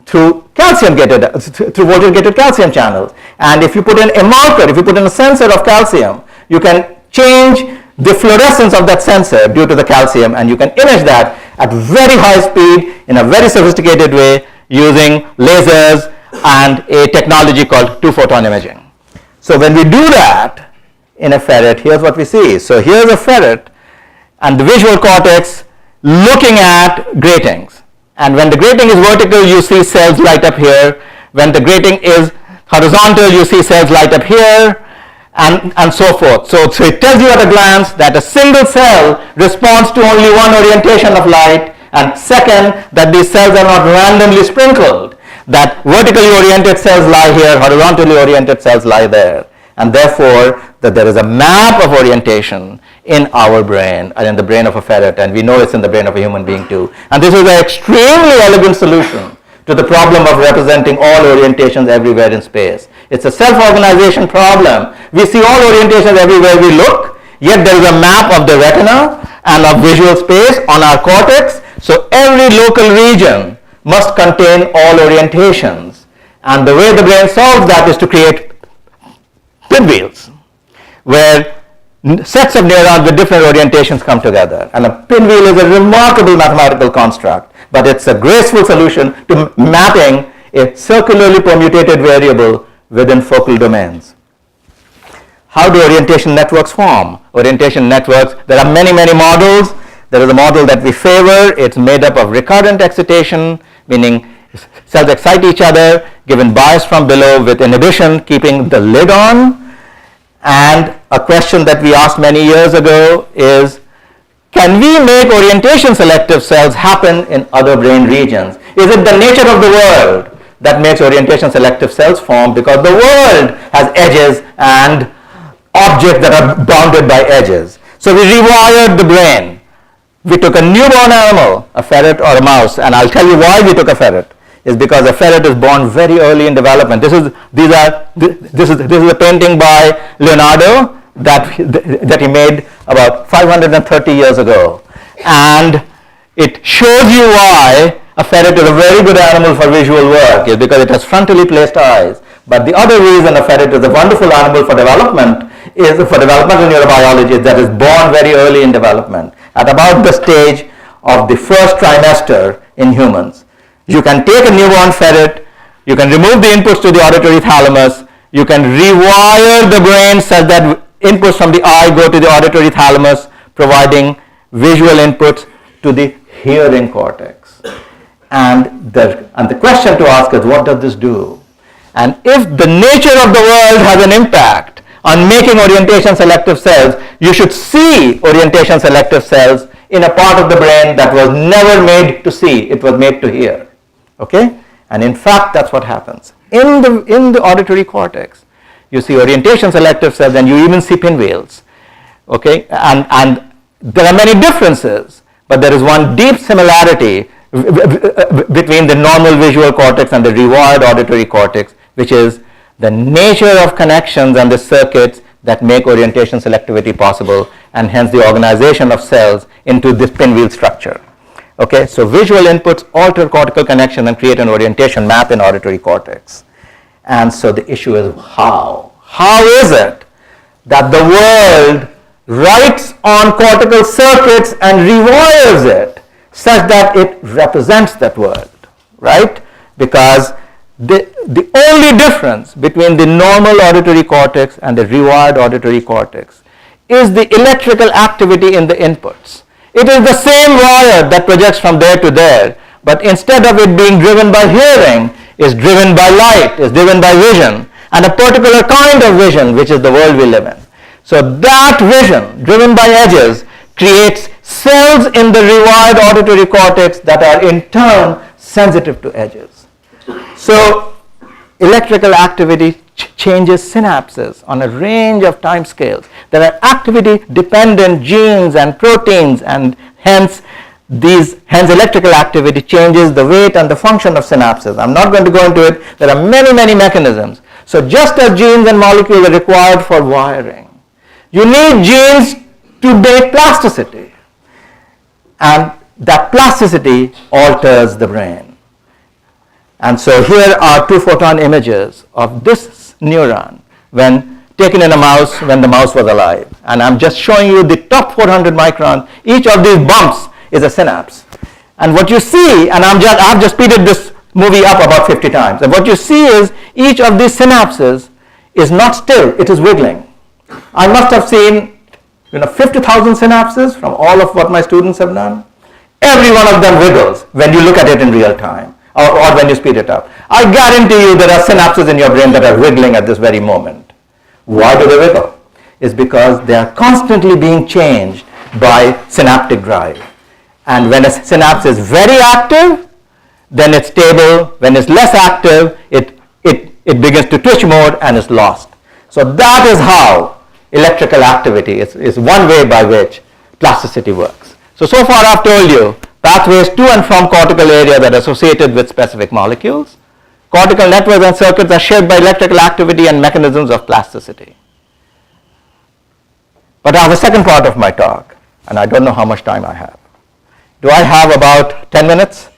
through voltage gated calcium channels. And if you put in a marker, if you put in a sensor of calcium, you can change the fluorescence of that sensor due to the calcium, and you can image that at very high speed in a very sophisticated way using lasers and a technology called two-photon imaging. So when we do that in a ferret, here's what we see. So here's a ferret and the visual cortex looking at gratings. And when the grating is vertical, you see cells light up here. When the grating is horizontal, you see cells light up here, and so forth. So it tells you at a glance that a single cell responds to only one orientation of light, and second, that these cells are not randomly sprinkled, that vertically oriented cells lie here, horizontally oriented cells lie there, and therefore that there is a map of orientation in our brain and in the brain of a ferret, and we know it's in the brain of a human being too. And this is an extremely elegant solution to the problem of representing all orientations everywhere in space. It's a self-organization problem. We see all orientations everywhere we look, yet there is a map of the retina and of visual space on our cortex. So every local region must contain all orientations. And the way the brain solves that is to create pinwheels, where sets of neurons with different orientations come together. And a pinwheel is a remarkable mathematical construct, but it's a graceful solution to mapping a circularly permutated variable within focal domains. How do orientation networks form? Orientation networks, there are many, many models. There is a model that we favor. It's made up of recurrent excitation, meaning cells excite each other, given bias from below with inhibition, keeping the lid on. And a question that we asked many years ago is, can we make orientation selective cells happen in other brain regions? Is it the nature of the world that makes orientation selective cells form? Because the world has edges and objects that are bounded by edges. So we rewired the brain. We took a newborn animal, a ferret or a mouse, and I'll tell you why we took a ferret. Is because a ferret is born very early in development. This is a painting by Leonardo that he made about 530 years ago, and it shows you why a ferret is a very good animal for visual work, is because it has frontally placed eyes. But the other reason a ferret is a wonderful animal for development is for developmental neurobiology is that it's born very early in development, at about the stage of the first trimester in humans. You can take a newborn ferret, you can remove the inputs to the auditory thalamus, you can rewire the brain such that inputs from the eye go to the auditory thalamus, providing visual inputs to the hearing cortex. And the question to ask is, what does this do? And if the nature of the world has an impact on making orientation selective cells, you should see orientation selective cells in a part of the brain that was never made to see, it was made to hear. Okay? And in fact, that's what happens. In the auditory cortex, you see orientation selective cells, and you even see pinwheels. Okay? And there are many differences, but there is one deep similarity between the normal visual cortex and the rewired auditory cortex, which is the nature of connections and the circuits that make orientation selectivity possible, and hence the organization of cells into this pinwheel structure. Okay, so visual inputs alter cortical connection and create an orientation map in auditory cortex. And so the issue is how? How is it that the world writes on cortical circuits and rewires it such that it represents that world, right? Because the only difference between the normal auditory cortex and the rewired auditory cortex is the electrical activity in the inputs. It is the same wire that projects from there to there, but instead of it being driven by hearing, is driven by light, is driven by vision, and a particular kind of vision, which is the world we live in. So that vision, driven by edges, creates cells in the rewired auditory cortex that are in turn sensitive to edges. So electrical activity changes synapses on a range of time scales. There are activity dependent genes and proteins, and hence electrical activity changes the weight and the function of synapses. I'm not going to go into it. There are many, many mechanisms. So just as genes and molecules are required for wiring, you need genes to make plasticity, and that plasticity alters the brain. And so here are 2-photon images of this neuron when taken in a mouse when the mouse was alive. And I'm just showing you the top 400 microns. Each of these bumps is a synapse. And what you see, and I've just speeded this movie up about 50 times. And what you see is each of these synapses is not still, it is wiggling. I must have seen 50,000 synapses from all of what my students have done. Every one of them wiggles when you look at it in real time, or when you speed it up. I guarantee you there are synapses in your brain that are wiggling at this very moment. Why do they wiggle? It's because they are constantly being changed by synaptic drive. And when a synapse is very active, then it's stable. When it's less active, it begins to twitch more and is lost. So that is how electrical activity is one way by which plasticity works. So far I've told you pathways to and from cortical area that are associated with specific molecules. Cortical networks and circuits are shaped by electrical activity and mechanisms of plasticity. But I have a second part of my talk, and I don't know how much time I have. Do I have about 10 minutes?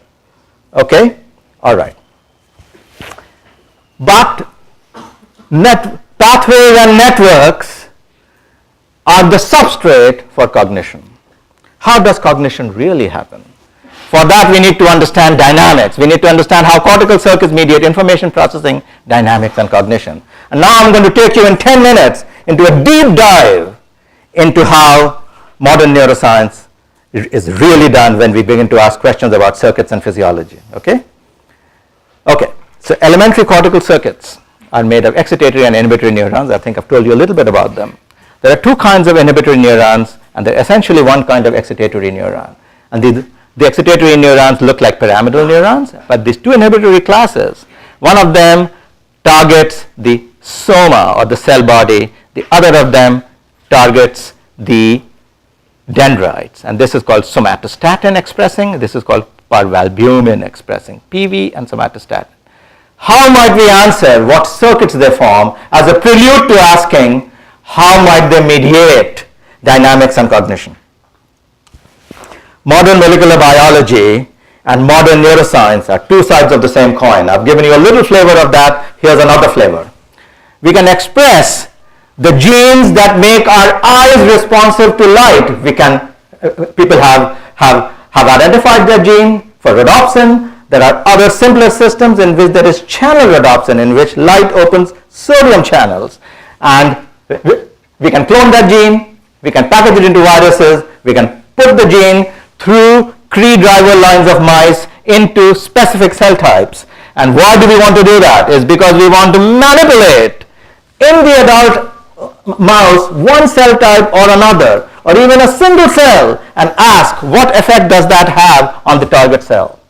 Okay, all right. But pathways and networks are the substrate for cognition. How does cognition really happen? For that, we need to understand dynamics. We need to understand how cortical circuits mediate information processing, dynamics, and cognition. And now I'm going to take you in 10 minutes into a deep dive into how modern neuroscience is really done when we begin to ask questions about circuits and physiology. Okay? Okay, so elementary cortical circuits are made of excitatory and inhibitory neurons. I think I've told you a little bit about them. There are two kinds of inhibitory neurons, and they're essentially one kind of excitatory neuron. And the excitatory neurons look like pyramidal neurons, but these two inhibitory classes, one of them targets the soma or the cell body, the other of them targets the dendrites, and this is called somatostatin expressing, this is called parvalbumin expressing, PV and somatostatin. How might we answer what circuits they form as a prelude to asking how might they mediate dynamics and cognition? Modern molecular biology and modern neuroscience are two sides of the same coin. I've given you a little flavor of that. Here's another flavor. We can express the genes that make our eyes responsive to light. People have identified their gene for rhodopsin. There are other simpler systems in which there is channel rhodopsin, in which light opens sodium channels, and we can clone that gene, we can package it into viruses, we can put the gene through Cre driver lines of mice into specific cell types. And why do we want to do that? Is because we want to manipulate in the adult mouse one cell type or another, or even a single cell, and ask what effect does that have on the target cell.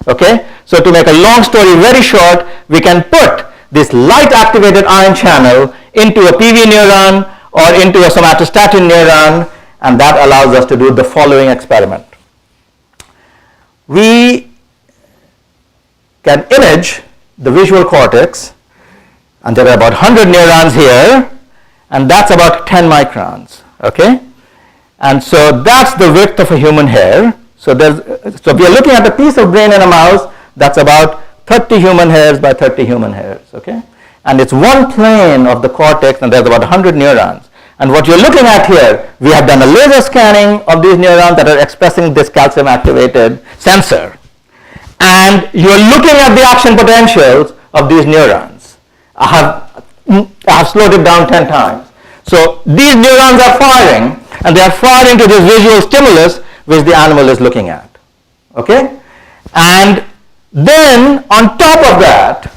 Okay, so to make a long story very short, we can put this light activated ion channel into a PV neuron or into a somatostatin neuron, and that allows us to do the following experiment. We can image the visual cortex, and there are about 100 neurons here, and that's about 10 microns. Okay, and so that's the width of a human hair. So we are looking at a piece of brain in a mouse that's about 30 human hairs by 30 human hairs. Okay, and it's one plane of the cortex, and there's about 100 neurons. And what you're looking at here, we have done a laser scanning of these neurons that are expressing this calcium activated sensor, and you're looking at the action potentials of these neurons. I have slowed it down 10 times. So these neurons are firing, and they are firing to this visual stimulus which the animal is looking at. Okay? And then on top of that,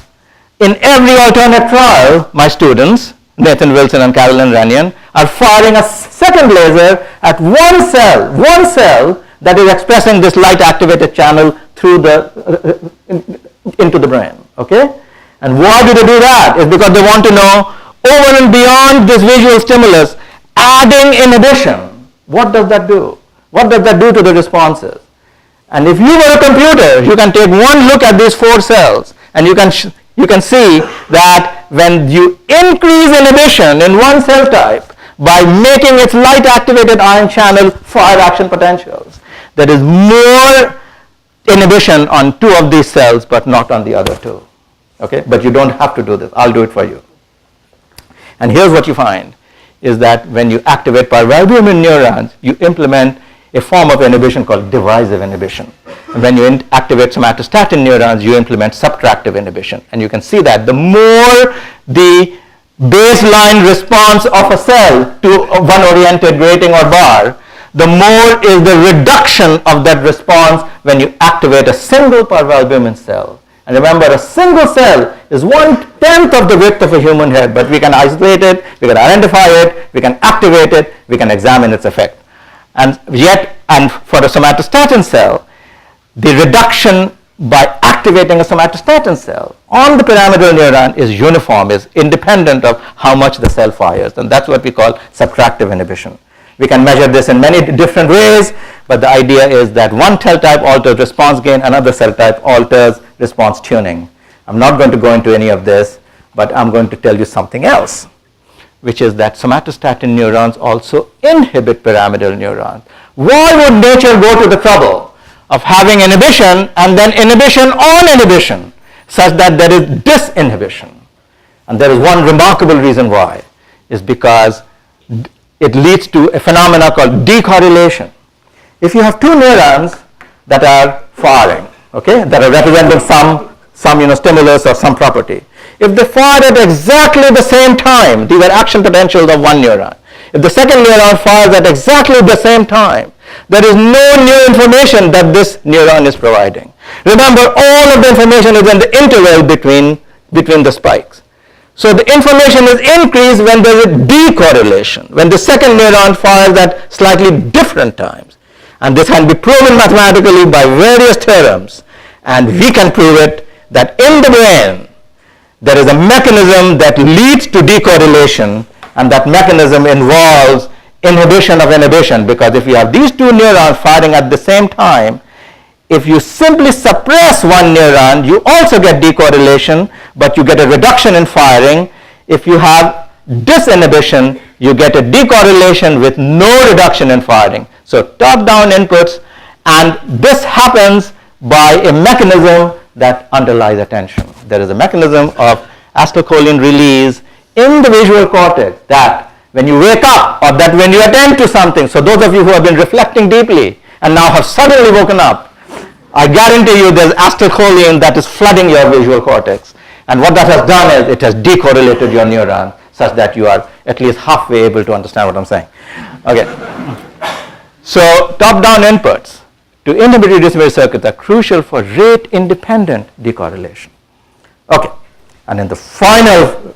in every alternate trial, my students, Nathan Wilson and Carolyn Runyon, are firing a second laser at one cell that is expressing this light activated channel through into the brain. Okay? And why do they do that? It's because they want to know, over and beyond this visual stimulus, adding inhibition, what does that do? What does that do to the responses? And if you were a computer, you can take one look at these 4 cells, and you can see that when you increase inhibition in one cell type by making its light activated ion channel fire action potentials, there is more inhibition on 2 of these cells but not on the other 2. Okay, but you don't have to do this. I'll do it for you. And here's what you find, is that when you activate parvalbumin neurons, you implement a form of inhibition called divisive inhibition. And when you activate somatostatin neurons, you implement subtractive inhibition. And you can see that the more the baseline response of a cell to one oriented grating or bar, the more is the reduction of that response when you activate a single parvalbumin cell. And remember, a single cell is 1/10 of the width of a human hair, but we can isolate it, we can identify it, we can activate it, we can examine its effect. And for a somatostatin cell, the reduction by activating a somatostatin cell on the pyramidal neuron is uniform, is independent of how much the cell fires, and that's what we call subtractive inhibition. We can measure this in many different ways, but the idea is that one cell type alters response gain, another cell type alters response tuning. I'm not going to go into any of this, but I'm going to tell you something else, which is that somatostatin neurons also inhibit pyramidal neurons. Why would nature go to the trouble of having inhibition and then inhibition on inhibition, such that there is disinhibition? And there is one remarkable reason why, is because it leads to a phenomena called decorrelation. If you have 2 neurons that are firing, okay, that are representing some stimulus or some property, if they fired at exactly the same time, these are action potentials of one neuron. If the second neuron fires at exactly the same time, there is no new information that this neuron is providing. Remember, all of the information is in the interval between the spikes. So the information is increased when there is decorrelation, when the second neuron fires at slightly different times. And this can be proven mathematically by various theorems. And we can prove it that in the brain, there is a mechanism that leads to decorrelation, and that mechanism involves inhibition of inhibition, because if you have these two neurons firing at the same time, if you simply suppress one neuron, you also get decorrelation, but you get a reduction in firing. If you have disinhibition, you get a decorrelation with no reduction in firing. So top-down inputs, and this happens by a mechanism that underlies attention. There is a mechanism of acetylcholine release in the visual cortex that when you wake up or that when you attend to something, so those of you who have been reflecting deeply and now have suddenly woken up, I guarantee you there's acetylcholine that is flooding your visual cortex. And what that has done is it has decorrelated your neuron such that you are at least halfway able to understand what I'm saying. Okay. So top-down inputs to inhibitory dissimilar circuits are crucial for rate-independent decorrelation. Okay. And in the final,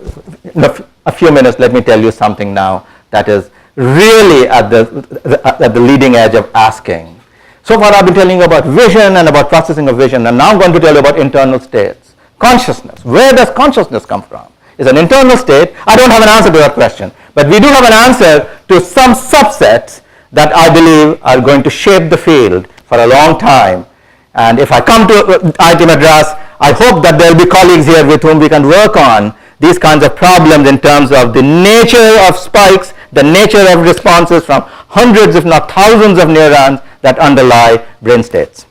a few minutes, let me tell you something now that is really at the leading edge of asking. So far I've been telling you about vision and about processing of vision, and now I'm going to tell you about internal states. Consciousness. Where does consciousness come from? It's an internal state. I don't have an answer to that question, but we do have an answer to some subsets that I believe are going to shape the field for a long time. And if I come to IIT Madras, I hope that there will be colleagues here with whom we can work on these kinds of problems in terms of the nature of spikes, the nature of responses from hundreds if not thousands of neurons that underlie brain states.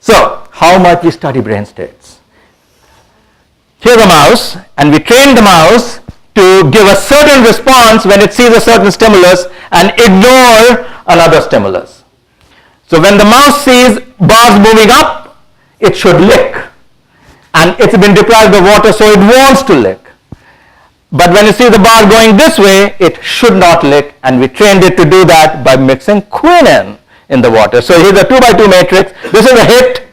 So how might we study brain states? Here's a mouse, and we train the mouse to give a certain response when it sees a certain stimulus and ignore another stimulus. So when the mouse sees bars moving up, it should lick. And it's been deprived of water, so it wants to lick. But when you see the bar going this way, it should not lick, and we trained it to do that by mixing quinine in the water. So here's a 2x2 matrix. This is a hit.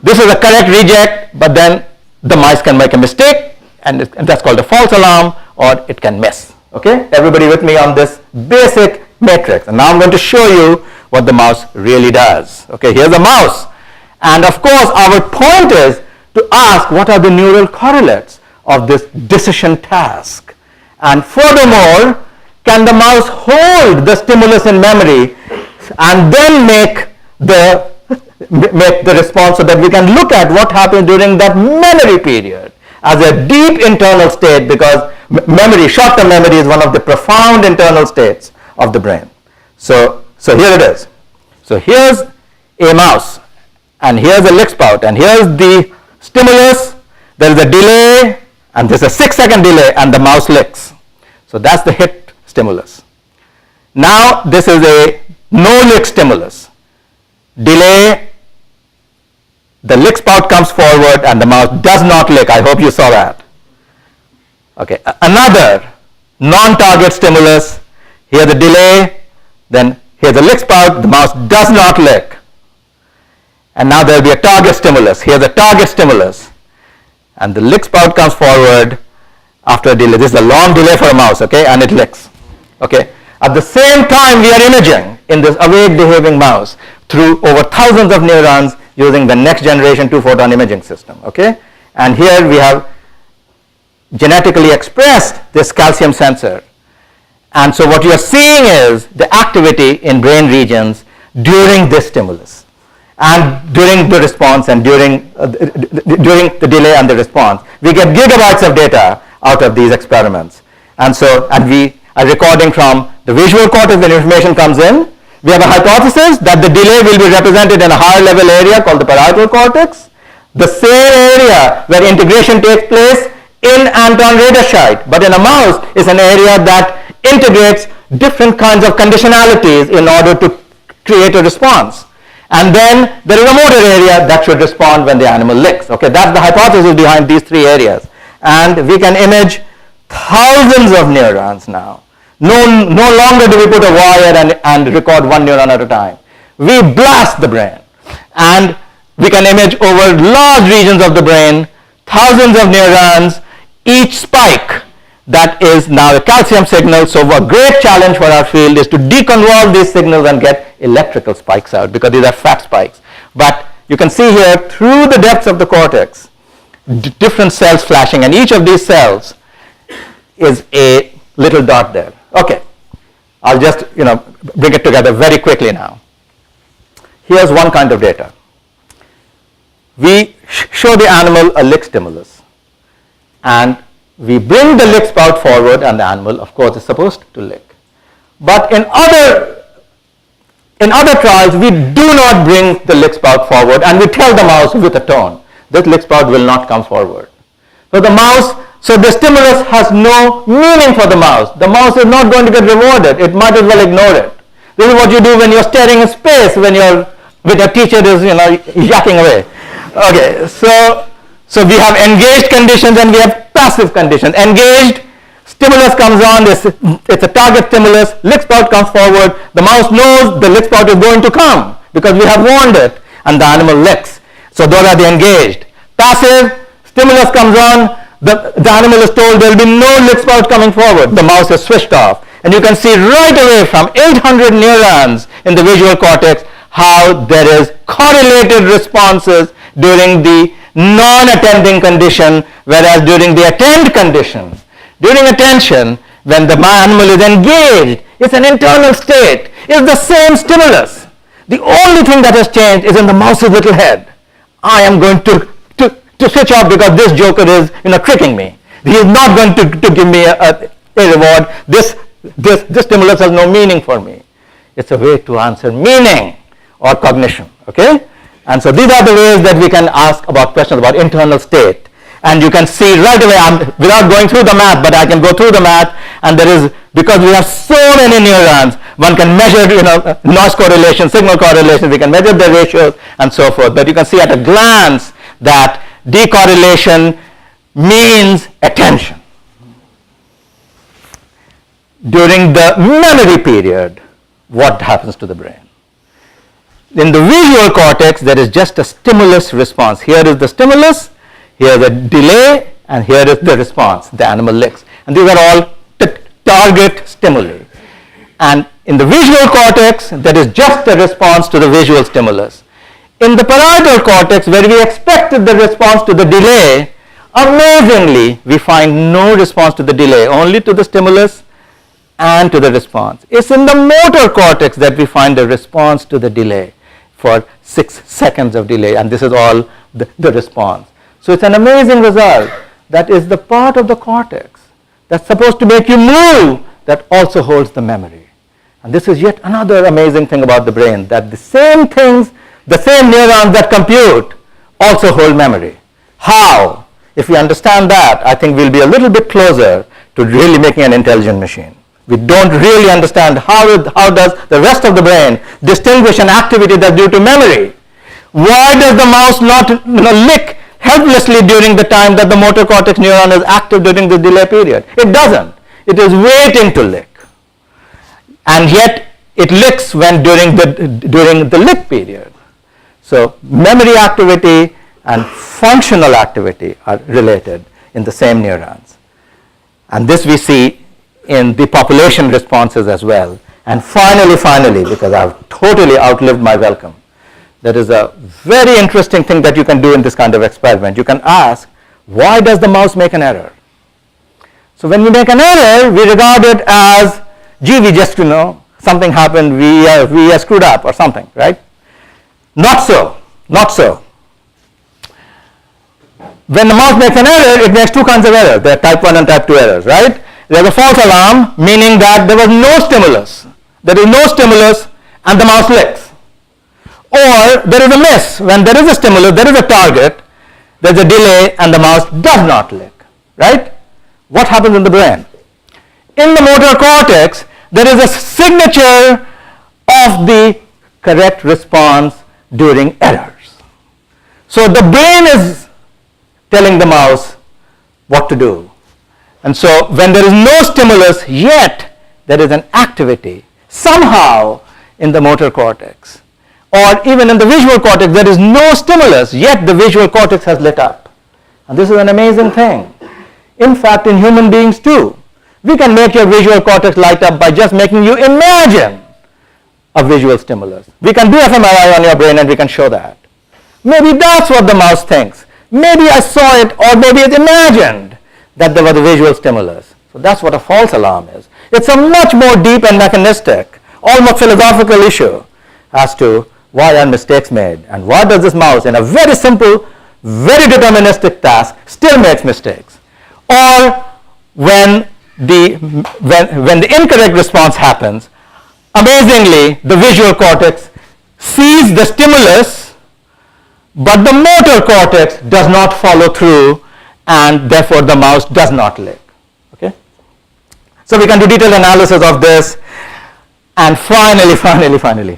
This is a correct reject, but then the mice can make a mistake, and that's called a false alarm, or it can miss. Okay? Everybody with me on this basic matrix. And now I'm going to show you what the mouse really does. Okay, here's a mouse. And of course, our point is to ask what are the neural correlates of this decision task. And furthermore, can the mouse hold the stimulus in memory and then make the response so that we can look at what happened during that memory period as a deep internal state, because memory, short-term memory, is one of the profound internal states of the brain. So here it is. So here's a mouse, and here's a lick spout, and here's the stimulus. There is a delay, and there's a 6-second delay, and the mouse licks. So that's the hit stimulus. Now this is a no-lick stimulus. Delay, the lick spout comes forward, and the mouse does not lick. I hope you saw that. Okay, another non-target stimulus. Here the delay, then here's the lick spout, the mouse does not lick. And now there will be a target stimulus. Here's a target stimulus. And the lick spout comes forward after a delay. This is a long delay for a mouse, okay, and it licks. Okay. At the same time, we are imaging in this awake behaving mouse through over thousands of neurons using the next generation 2-photon imaging system, okay. And here we have genetically expressed this calcium sensor. And so what you are seeing is the activity in brain regions during this stimulus, and during the response, and during the delay and the response. We get gigabytes of data out of these experiments. And we are recording from the visual cortex when information comes in. We have a hypothesis that the delay will be represented in a higher level area called the parietal cortex, the same area where integration takes place in Anton Rederscheid, but in a mouse is an area that integrates different kinds of conditionalities in order to create a response. And then there is a motor area that should respond when the animal licks. Okay, that's the hypothesis behind these three areas. and we can image thousands of neurons now. No longer do we put a wire and record one neuron at a time. We blast the brain, and we can image over large regions of the brain, thousands of neurons, each spike that is now a calcium signal. So a great challenge for our field is to deconvolve these signals and get electrical spikes out, because these are fat spikes. But you can see here through the depths of the cortex, different cells flashing, and each of these cells is a little dot there. Okay, I'll just bring it together very quickly now. Here's one kind of data. We show the animal a lick stimulus, and we bring the lick spout forward, and the animal, of course, is supposed to lick. But in other trials, we do not bring the lick spout forward, and we tell the mouse with a tone, this lick spout will not come forward. So the stimulus has no meaning for the mouse. The mouse is not going to get rewarded. It might as well ignore it. This is what you do when you're staring in space, when your teacher is yakking away. Okay, so we have engaged conditions and we have passive conditions. Engaged, stimulus comes on, it's a target stimulus, lick spout comes forward, the mouse knows the lick spout is going to come because we have warned it, and the animal licks. So those are the engaged. Passive, stimulus comes on, the animal is told there will be no lick spout coming forward. The mouse is switched off. And you can see right away from 800 neurons in the visual cortex how there is correlated responses during the non-attending condition, whereas during the attend condition, during attention, when the animal is engaged, it's an internal state. It's the same stimulus. The only thing that has changed is in the mouse's little head. I am going to switch off because this joker is tricking me. He is not going to give me a reward. This stimulus has no meaning for me. It's a way to answer meaning or cognition. Okay? And so these are the ways that we can ask about questions about internal state. And you can see right away, without going through the math, but I can go through the math, and there is, because we have so many neurons, one can measure noise correlation, signal correlation, we can measure the ratios and so forth. But you can see at a glance that decorrelation means attention. During the memory period, what happens to the brain? In the visual cortex, there is just a stimulus response. Here is the stimulus, here is the delay, and here is the response. The animal licks. And these are all target stimuli. And in the visual cortex, there is just a response to the visual stimulus. In the parietal cortex, where we expected the response to the delay, amazingly, we find no response to the delay, only to the stimulus and to the response. It's in the motor cortex that we find the response to the delay for 6 seconds of delay, and this is all the response. So it's an amazing result that is the part of the cortex that's supposed to make you move that also holds the memory. And this is yet another amazing thing about the brain, that the same things, the same neurons that compute also hold memory. How? If we understand that, I think we'll be a little bit closer to really making an intelligent machine. We don't really understand how does the rest of the brain distinguish an activity that's due to memory. Why does the mouse not lick helplessly during the time that the motor cortex neuron is active during the delay period? It doesn't. It is waiting to lick. And yet it licks during the lick period. So memory activity and functional activity are related in the same neurons. And this we see in the population responses as well. And finally, because I've totally outlived my welcome, there is a very interesting thing that you can do in this kind of experiment. You can ask, why does the mouse make an error? So when we make an error, we regard it as, gee, we just, something happened, we are screwed up or something, right? Not so. When the mouse makes an error, it makes two kinds of errors. There are type 1 and type 2 errors, right? There's a false alarm, meaning that there was no stimulus. There is no stimulus and the mouse licks. Or there is a miss. When there is a stimulus, there is a target, there's a delay and the mouse does not lick, right? What happens in the brain? In the motor cortex, there is a signature of the correct response during errors. So the brain is telling the mouse, what to do. And so when there is no stimulus, yet there is an activity somehow in the motor cortex, or even in the visual cortex, there is no stimulus, yet the visual cortex has lit up. And this is an amazing thing. In fact, in human beings too, we can make your visual cortex light up by just making you imagine a visual stimulus. We can do fMRI on your brain and we can show that. Maybe that's what the mouse thinks. Maybe I saw it, or maybe it imagined that there was a visual stimulus. So that's what a false alarm is. It's a much more deep and mechanistic, almost philosophical issue as to why are mistakes made, and why does this mouse in a very simple, very deterministic task still makes mistakes. Or when the incorrect response happens, amazingly the visual cortex sees the stimulus, but the motor cortex does not follow through, and therefore the mouse does not lick. Okay? So we can do detailed analysis of this, and finally,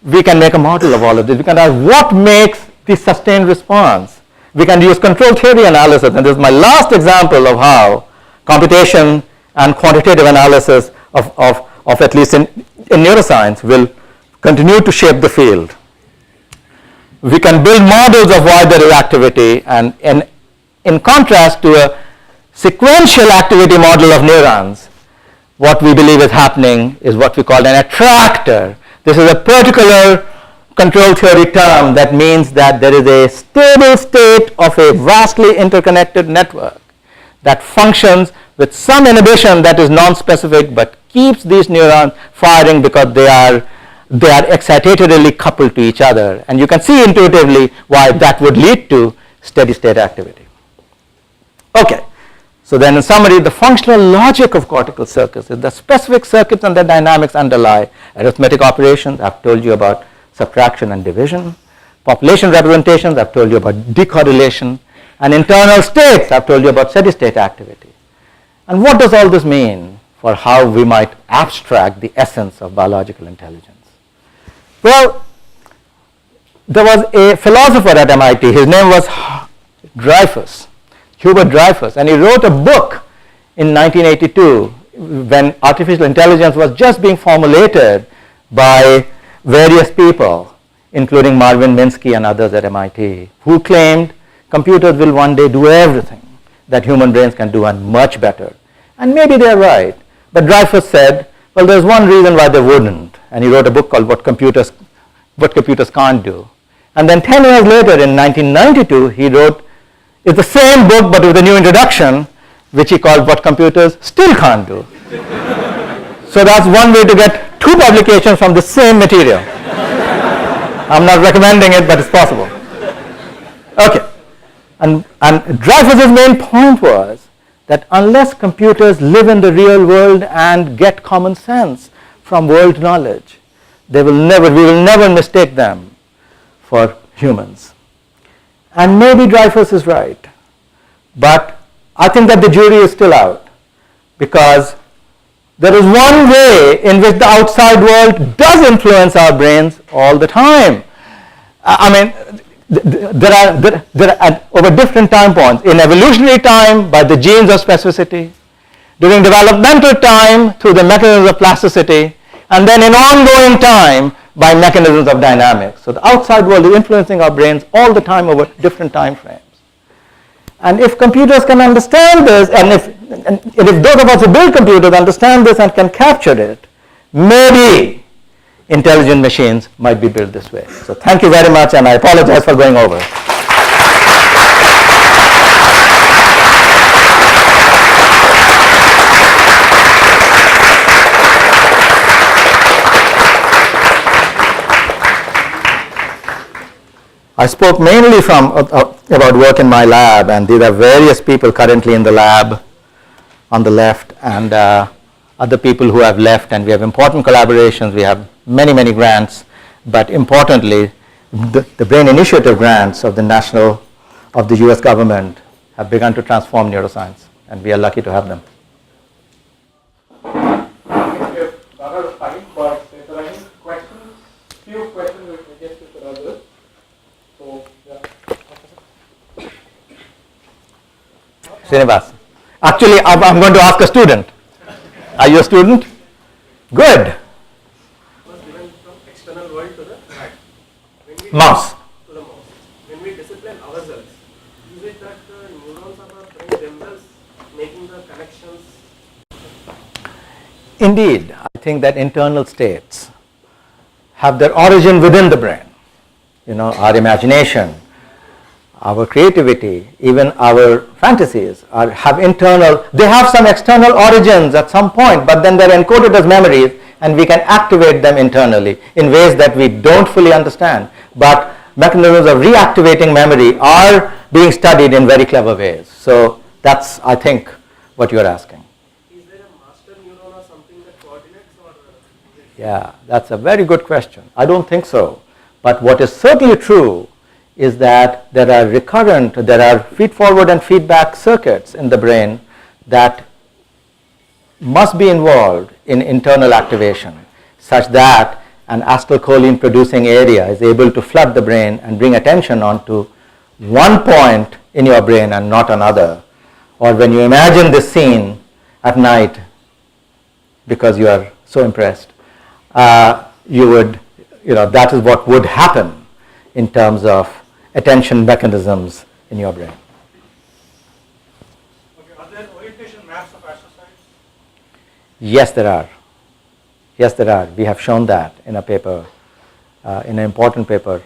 we can make a model of all of this. We can ask what makes the sustained response. We can use control theory analysis, and this is my last example of how computation and quantitative analysis of at least in neuroscience will continue to shape the field. We can build models of why there is activity, and in contrast to a sequential activity model of neurons, what we believe is happening is what we call an attractor. This is a particular control theory term that means that there is a stable state of a vastly interconnected network that functions with some inhibition that is non-specific but keeps these neurons firing because they are excitatorily coupled to each other. And you can see intuitively why that would lead to steady state activity. Okay. So then in summary, the functional logic of cortical circuits is the specific circuits and their dynamics underlie arithmetic operations. I've told you about subtraction and division. Population representations, I've told you about decorrelation. And internal states, I've told you about steady state activity. And what does all this mean for how we might abstract the essence of biological intelligence? Well, there was a philosopher at MIT, his name was Hubert Dreyfus, and he wrote a book in 1982 when artificial intelligence was just being formulated by various people, including Marvin Minsky and others at MIT, who claimed computers will one day do everything that human brains can do and much better. And maybe they're right. But Dreyfus said, well, there's one reason why they wouldn't. And he wrote a book called What Computers Can't Do. And then 10 years later, in 1992, he wrote, it's the same book but with a new introduction, which he called What Computers Still Can't Do. So that's one way to get two publications from the same material. I'm not recommending it, but it's possible. Okay. And Dreyfus's main point was that unless computers live in the real world and get common sense from world knowledge, we will never mistake them for humans. And maybe Dreyfus is right, but I think that the jury is still out, because there is one way in which the outside world does influence our brains all the time. I mean, there are over different time points. In evolutionary time, by the genes of specificity, during developmental time through the mechanisms of plasticity, and then in ongoing time by mechanisms of dynamics. So the outside world is influencing our brains all the time over different time frames. And if computers can understand this, and if those of us who build computers understand this and can capture it, maybe intelligent machines might be built this way. So thank you very much, and I apologize for going over. I spoke mainly about work in my lab, and these are various people currently in the lab on the left, and other people who have left, and we have important collaborations. We have many grants, but importantly, the Brain Initiative grants of the US government have begun to transform neuroscience, and we are lucky to have them. I think we have run out of time, but if there are any questions, few questions I guess if there are others. So, yeah. Srinivas. Actually, I'm going to ask a student. Are you a student? Good. Was given from external world to the rat. Mouse. To the mouse. When we discipline ourselves, is it that the neurons of our brain themselves making the connections? Indeed, I think that internal states have their origin within the brain. You know, our imagination, our creativity, even our fantasies have internal, they have some external origins at some point, but then they're encoded as memories and we can activate them internally in ways that we don't fully understand. But mechanisms of reactivating memory are being studied in very clever ways. So that's, I think, what you're asking. Is there a master neuron or something that coordinates, or Yeah, that's a very good question. I don't think so. But what is certainly true is that there are feed-forward and feedback circuits in the brain that must be involved in internal activation, such that an acetylcholine producing area is able to flood the brain and bring attention onto one point in your brain and not another. Or when you imagine this scene at night, because you are so impressed, that is what would happen in terms of attention mechanisms in your brain. Okay, are there orientation maps of astrocytes? Yes, there are. Yes, there are. We have shown that in a paper, in an important paper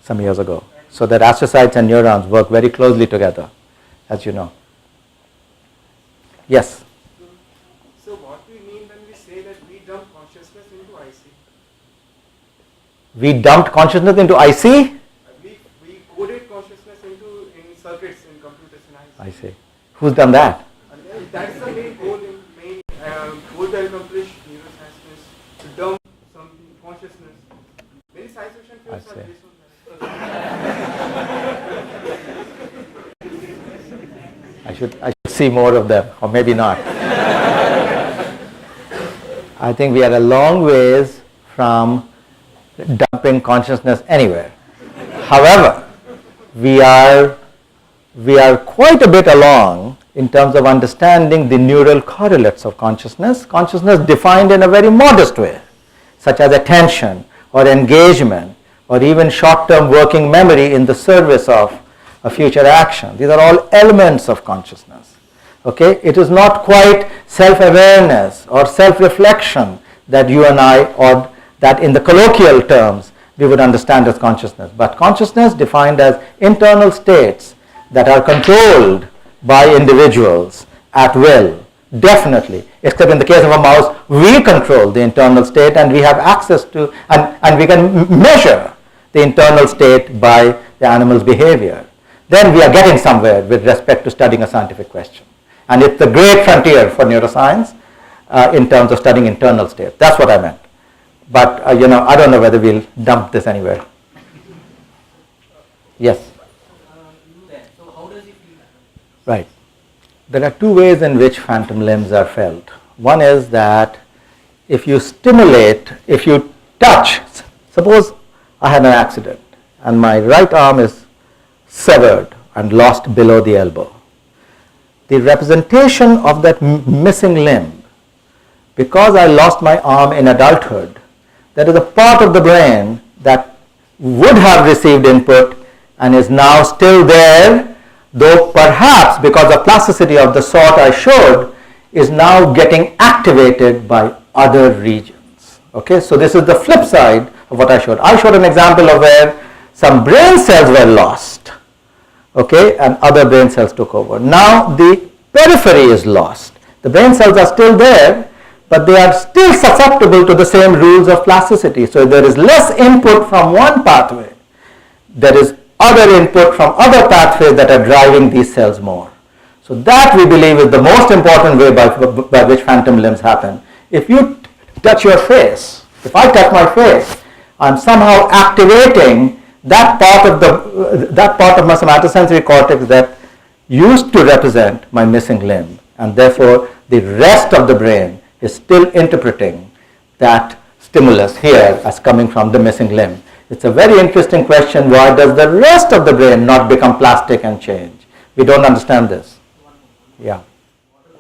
some years ago. So that astrocytes and neurons work very closely together, as you know. Yes? so what we mean when we say that we dump consciousness into IC? We dumped consciousness into IC? We coded consciousness in circuits in computers in IC. I see. Who's done that? And that's the main goal goal to accomplish neuroscience is to dump some consciousness. Many science fiction films I are see. based on that. I should see more of them, or maybe not. I think we are a long ways from dumping consciousness anywhere. However, we are quite a bit along in terms of understanding the neural correlates of consciousness. Consciousness defined in a very modest way, such as attention or engagement or even short-term working memory in the service of a future action. These are all elements of consciousness. Okay? It is not quite self-awareness or self-reflection that you and I, or that in the colloquial terms, we would understand as consciousness. But consciousness defined as internal states that are controlled by individuals at will, definitely. Except in the case of a mouse, we control the internal state and we have access to, and we can measure the internal state by the animal's behavior. Then we are getting somewhere with respect to studying a scientific question. And it's the great frontier for neuroscience in terms of studying internal state. That's what I meant. But, I don't know whether we'll dump this anywhere. Yes? So how does he feel that? Right. There are two ways in which phantom limbs are felt. One is that if you stimulate, if you touch, suppose I had an accident and my right arm is severed and lost below the elbow. The representation of that missing limb, because I lost my arm in adulthood, there is a part of the brain that would have received input and is now still there, though perhaps because of plasticity of the sort I showed, is now getting activated by other regions. Okay, so this is the flip side of what I showed. I showed an example of where some brain cells were lost, okay, and other brain cells took over. Now the periphery is lost. The brain cells are still there, but they are still susceptible to the same rules of plasticity. So there is less input from one pathway. There is other input from other pathways that are driving these cells more. So that, we believe, is the most important way by which phantom limbs happen. If you touch your face, if I touch my face, I'm somehow activating that part of my somatosensory cortex that used to represent my missing limb, and therefore the rest of the brain is still interpreting that stimulus here as coming from the missing limb. It's a very interesting question. Why does the rest of the brain not become plastic and change? We don't understand this. Yeah.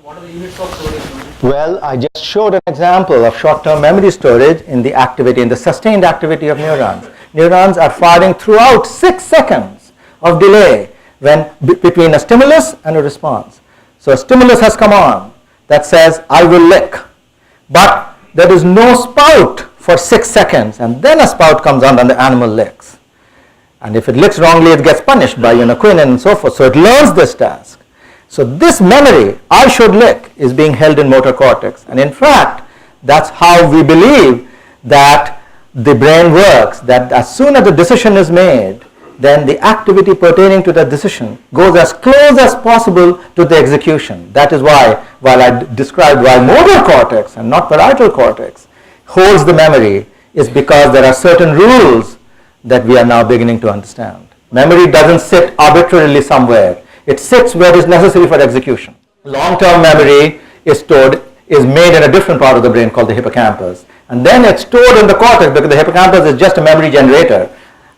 What are the units of storage? Well, I just showed an example of short-term memory storage in the activity, in the sustained activity of neurons. Neurons are firing throughout 6 seconds of delay between a stimulus and a response. So a stimulus has come on that says, I will lick. But there is no spout for 6 seconds, and then a spout comes on and the animal licks. And if it licks wrongly, it gets punished by quinine and so forth. So it learns this task. So this memory, I should lick, is being held in motor cortex. And in fact, that's how we believe that the brain works, that as soon as the decision is made, then the activity pertaining to that decision goes as close as possible to the execution. That is why, while I described why motor cortex and not parietal cortex holds the memory, is because there are certain rules that we are now beginning to understand. Memory doesn't sit arbitrarily somewhere. It sits where it is necessary for execution. Long-term memory is made in a different part of the brain called the hippocampus. And then it's stored in the cortex because the hippocampus is just a memory generator.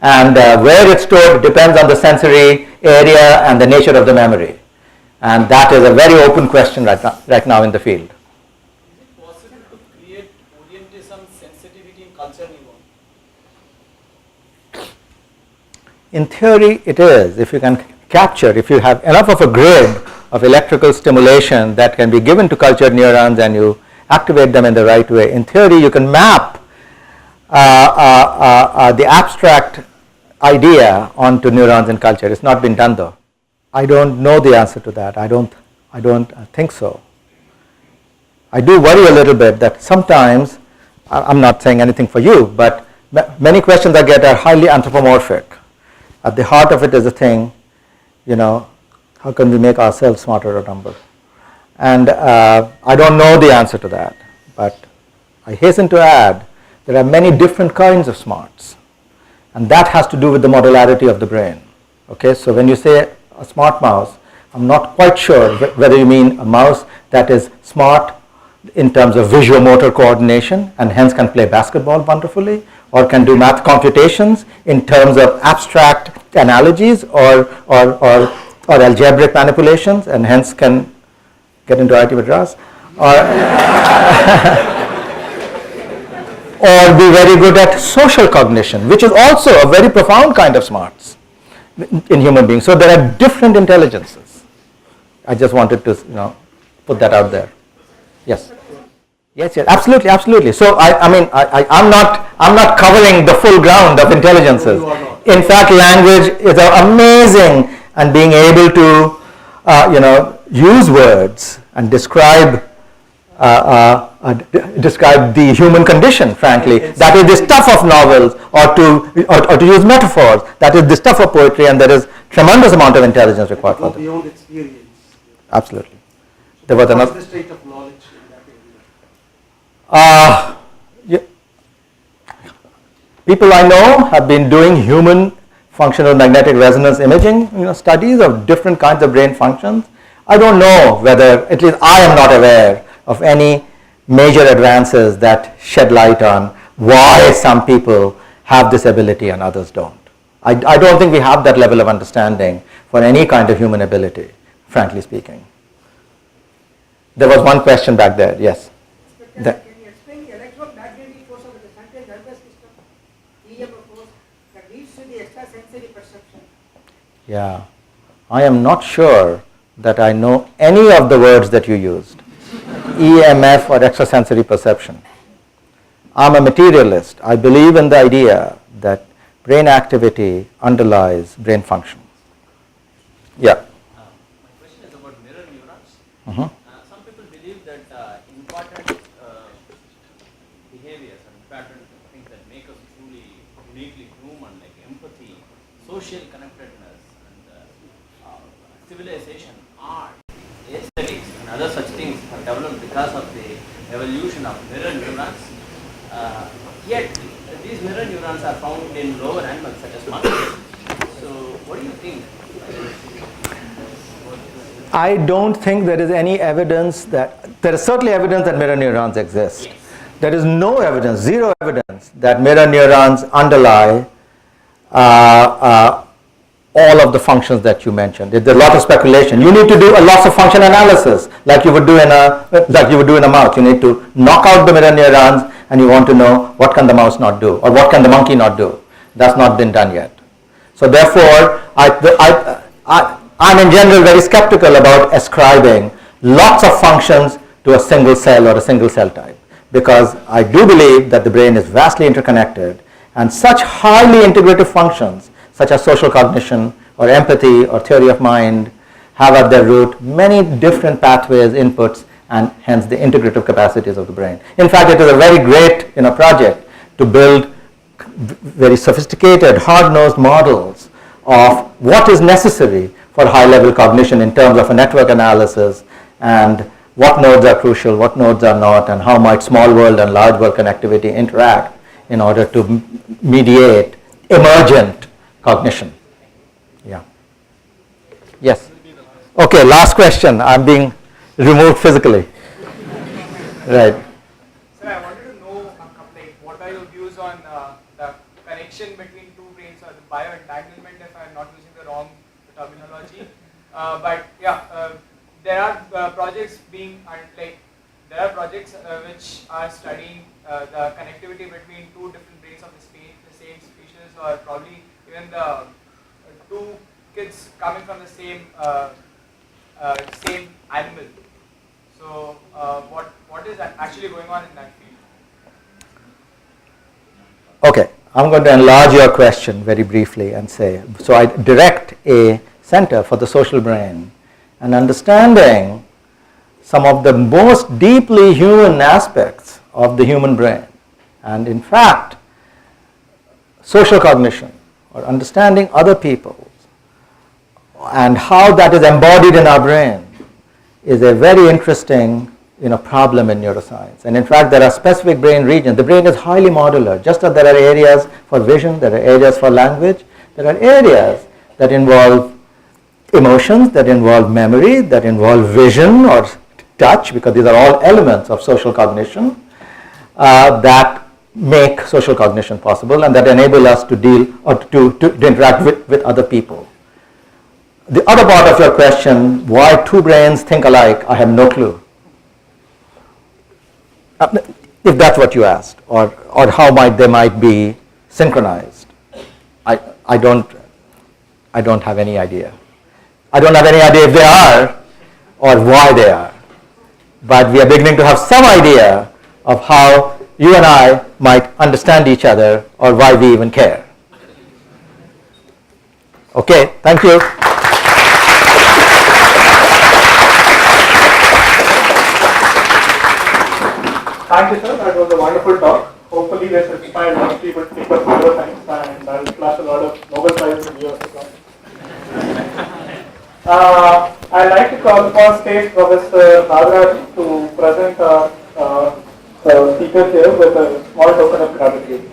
And where it's stored depends on the sensory area and the nature of the memory. And that is a very open question right now in the field. Is it possible to create orientation sensitivity in culture neuron? In theory, it is. If you can capture, if you have enough of a grid of electrical stimulation that can be given to cultured neurons and you activate them in the right way, in theory you can map the abstract idea onto neurons in culture. It's not been done though. I don't know the answer to that. I don't think so. I do worry a little bit that sometimes, I'm not saying anything for you, but many questions I get are highly anthropomorphic. At the heart of it is the thing, how can we make ourselves smarter or dumber? And I don't know the answer to that, but I hasten to add there are many different kinds of smarts, and that has to do with the modularity of the brain. Okay, so when you say a smart mouse, I'm not quite sure whether you mean a mouse that is smart in terms of visual motor coordination and hence can play basketball wonderfully, or can do math computations in terms of abstract analogies or algebraic manipulations and hence can get into IIT Madras, or be very good at social cognition, which is also a very profound kind of smarts in human beings. So there are different intelligences. I just wanted to put that out there. Yes. Yes, absolutely. So I'm not covering the full ground of intelligences. In fact, language is amazing, and being able to use words and describe the human condition, frankly. That is the stuff of novels, or to use metaphors, that is the stuff of poetry, and there is tremendous amount of intelligence required for that. Beyond experience. Absolutely. There was another. What's the state of knowledge in that area? People I know have been doing human functional magnetic resonance imaging studies of different kinds of brain functions. I don't know whether, at least I am not aware of any major advances that shed light on why some people have this ability and others don't. I don't think we have that level of understanding for any kind of human ability, frankly speaking. There was one question back there, yes. Can you explain the electromagnetic force of the central nervous system, EMF force, that leads to the extrasensory perception? Yeah, I am not sure that I know any of the words that you used, EMF or extrasensory perception. I'm a materialist. I believe in the idea that brain activity underlies brain function. Yeah. My question is about mirror neurons. Mm-hmm. Some people believe that important behaviors and important things that make us truly uniquely human, like empathy, social connectedness, and civilization, art, aesthetics, and other such things are developed because of the evolution of mirror neurons. Yet these mirror neurons are found in lower animals such as monkeys. So what do you think? I don't think there is any evidence there is certainly evidence that mirror neurons exist. Yes. There is no evidence, zero evidence that mirror neurons underlie all of the functions that you mentioned. There's a lot of speculation. You need to do a loss of function analysis like you would do in a mouse. You need to knock out the mirror neurons and you want to know what can the mouse not do or what can the monkey not do. That's not been done yet. So therefore, I'm in general very skeptical about ascribing lots of functions to a single cell or a single cell type, because I do believe that the brain is vastly interconnected and such highly integrative functions such as social cognition or empathy or theory of mind have at their root many different pathways, inputs, and hence the integrative capacities of the brain. In fact, it is a very great project to build very sophisticated, hard-nosed models of what is necessary for high-level cognition in terms of a network analysis and what nodes are crucial, what nodes are not, and how might small world and large world connectivity interact in order to mediate emergent cognition. Yeah. Yes. Okay, last question. I'm being removed physically. Right. Sir, I wanted to know what are your views on the connection between two brains, or the bioentanglement, if I'm not using the wrong terminology. But yeah, there are projects which are studying the connectivity between two different brains of the same species, or probably even the two kids coming from the same animal. So what is actually going on in that field? Okay, I'm going to enlarge your question very briefly and say, so I direct a center for the social brain and understanding some of the most deeply human aspects of the human brain. And in fact, social cognition or understanding other people and how that is embodied in our brain is a very interesting problem in neuroscience. And in fact, there are specific brain regions. The brain is highly modular. Just as there are areas for vision, there are areas for language, there are areas that involve emotions, that involve memory, that involve vision or touch, because these are all elements of social cognition that make social cognition possible and that enable us to deal or to interact with other people. The other part of your question, why two brains think alike, I have no clue. If that's what you asked, or how they might be synchronized, I don't have any idea. I don't have any idea if they are or why they are. But we are beginning to have some idea of how you and I might understand each other or why we even care. Okay, thank you. Thank you, sir. That was a wonderful talk. Hopefully, this inspired more people to take up neuroscience, and I will flash a lot of Nobel Prizes in neuroscience. I'd like to call upon stage Professor Madras to present our speakers here with a small token of gratitude.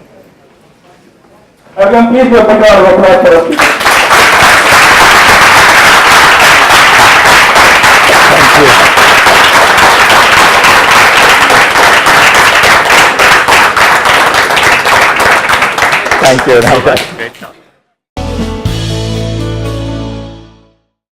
Everyone, please give a big round of applause for our speakers. Thank you. Thank you.